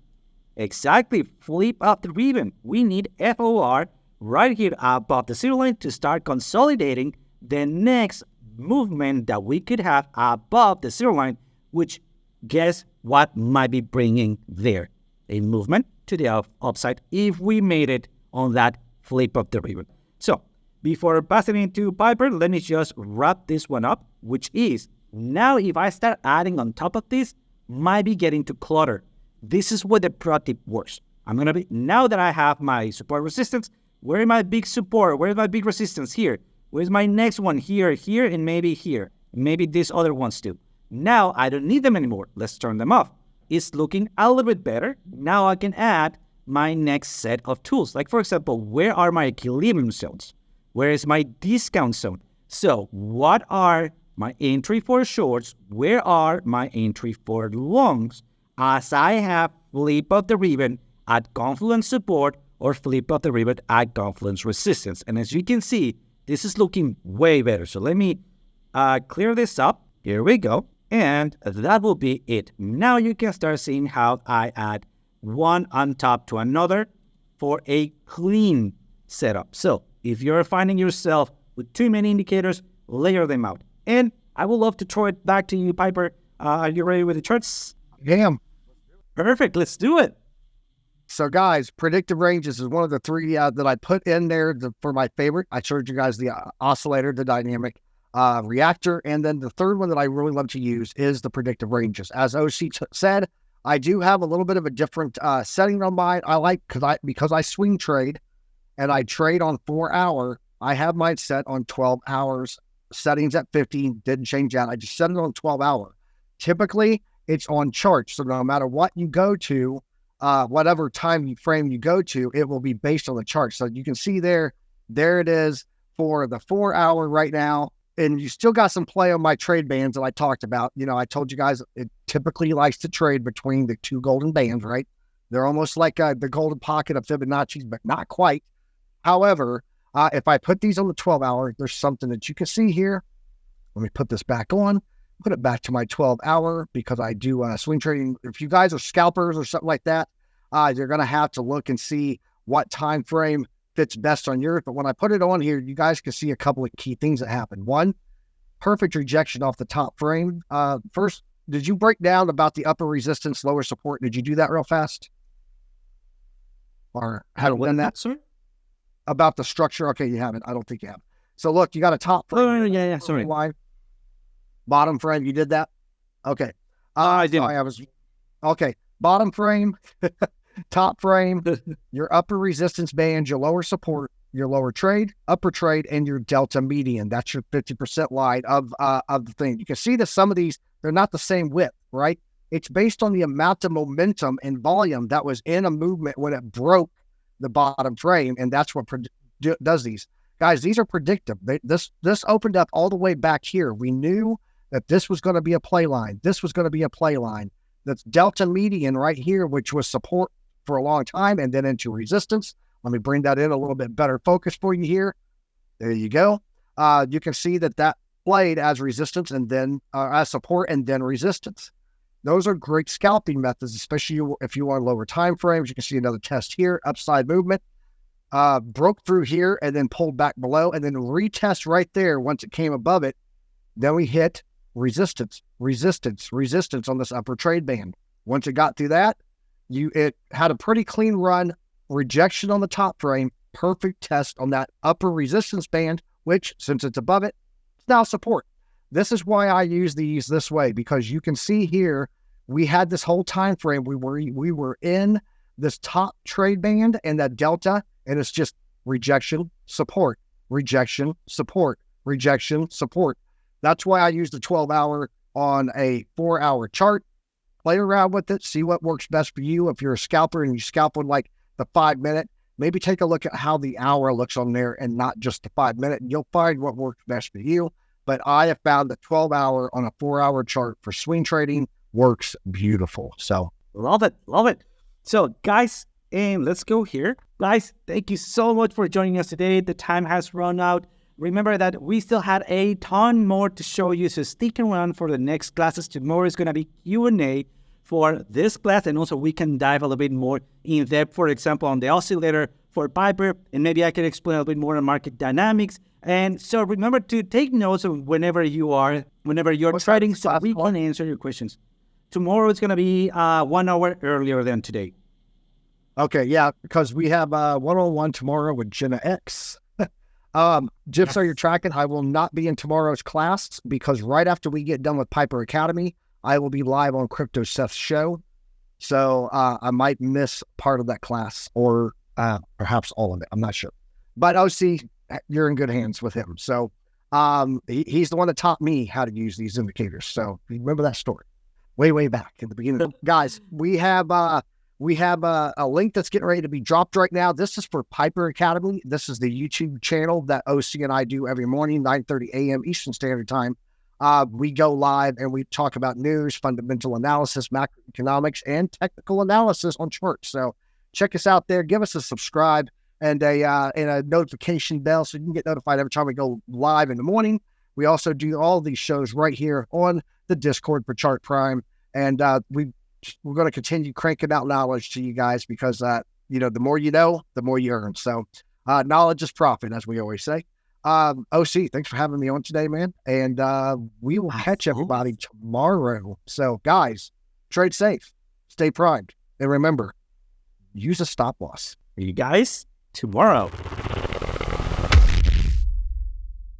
Exactly, flip up the ribbon. We need FOR right here above the zero line to start consolidating the next movement that we could have above the zero line, which guess what might be bringing there? A movement to the upside if we made it on that flip of the ribbon. So before passing it to Piper, let me just wrap this one up, which is now if I start adding on top of this, might be getting to clutter. This is where the pro tip works. I'm going to be, now that I have my support resistance, where is my big support? Where is my big resistance? Here. Where's my next one? Here, here, and maybe here. Maybe these other ones too. Now I don't need them anymore. Let's turn them off. It's looking a little bit better. Now I can add my next set of tools. Like for example, where are my equilibrium zones? Where is my discount zone? So what are my entry for shorts? Where are my entry for longs? As I have flip of the ribbon at confluence support or flip of the ribbon at confluence resistance. And as you can see, this is looking way better. So let me clear this up. Here we go. And that will be it. Now you can start seeing how I add one on top to another for a clean setup. So if you're finding yourself with too many indicators, layer them out. And I would love to throw it back to you, Piper. Are you ready with the charts? Damn. Perfect. Let's do it. So guys, predictive ranges is one of the three that I put in there for my favorite. I showed you guys the oscillator, the dynamic reactor, and then the third one that I really love to use is the predictive ranges. As OC said, I do have a little bit of a different setting on mine. I like because I swing trade and I trade on 4 hour. I have mine set on 12 hours. Settings at 15, didn't change that. I just set it on 12 hour. Typically, it's on charts. So no matter what you go to, whatever time frame you go to, it will be based on the chart. So you can see there it is for the 4 hour right now. And you still got some play on my trade bands that I talked about. You know, I told you guys it typically likes to trade between the two golden bands, right? They're almost like the golden pocket of Fibonacci's, but not quite. However, if I put these on the 12 hour, there's something that you can see here. Let me put this back on, put it back to my 12 hour because I do swing trading. If you guys are scalpers or something like that, you're going to have to look and see what time frame fits best on yours. But when I put it on here, you guys can see a couple of key things that happen. One, perfect rejection off the top frame. First, did you break down about the upper resistance, lower support? Did you do that real fast? Or how to win that? Sir? About the structure? Okay, you haven't. I don't think you have. So look, you got a top frame. Oh, yeah, sorry. Line. Bottom frame, you did that? Okay. I didn't. Sorry, okay. Bottom frame, top frame, your upper resistance band, your lower support, your lower trade, upper trade, and your delta median. That's your 50% line of the thing. You can see that some of these, they're not the same width, right? It's based on the amount of momentum and volume that was in a movement when it broke the bottom frame, and that's what does these. Guys, these are predictive. This opened up all the way back here. We knew that this was going to be a play line. This was going to be a play line. That's delta median right here, which was support for a long time, and then into resistance. Let me bring that in a little bit better focus for you here. There you go. You can see that played as resistance and then as support and then resistance. Those are great scalping methods, especially if you want lower time frames. You can see another test here, upside movement. Broke through here and then pulled back below and then retest right there once it came above it. Then we hit resistance on this upper trade band. Once it got through that, it had a pretty clean run, rejection on the top frame, perfect test on that upper resistance band, which since it's above it, it's now support. This is why I use these this way, because you can see here, we had this whole time frame. We were in this top trade band and that delta, and it's just rejection, support, rejection, support, rejection, support. That's why I use the 12-hour on a 4-hour chart. Play around with it, see what works best for you. If you're a scalper and you scalp on like the 5-minute, maybe take a look at how the hour looks on there and not just the 5-minute, and you'll find what works best for you. But I have found the 12-hour on a 4-hour chart for swing trading works beautiful. So love it. So guys, let's go here. Guys, thank you so much for joining us today. The time has run out. Remember that we still had a ton more to show you, so stick around for the next classes. Tomorrow is going to be Q&A for this class, and also we can dive a little bit more in depth, for example, on the oscillator for Piper, and maybe I can explain a little bit more on market dynamics. And so remember to take notes of whenever you're trading, so we can answer your questions. Tomorrow is going to be 1 hour earlier than today. Okay, yeah, because we have one-on-one tomorrow with Jenna X. Just so you're tracking, I will not be in tomorrow's class because right after we get done with Piper Academy, I will be live on Crypto Seth's show. So I might miss part of that class or perhaps all of it. I'm not sure. But OC, you're in good hands with him. So he's the one that taught me how to use these indicators. So remember that story way back in the beginning. Guys, we have a link that's getting ready to be dropped right now. This is for Piper Academy. This is the YouTube channel that OC and I do every morning, 9:30 a.m. Eastern Standard Time. We go live and we talk about news, fundamental analysis, macroeconomics, and technical analysis on charts. So check us out there. Give us a subscribe and a notification bell so you can get notified every time we go live in the morning. We also do all these shows right here on the Discord for Chart Prime. And we're going to continue cranking out knowledge to you guys because, the more you know, the more you earn. So knowledge is profit, as we always say. OC, thanks for having me on today, man. And we will catch everybody tomorrow. So guys, trade safe, stay primed. And remember, use a stop loss. See you guys tomorrow.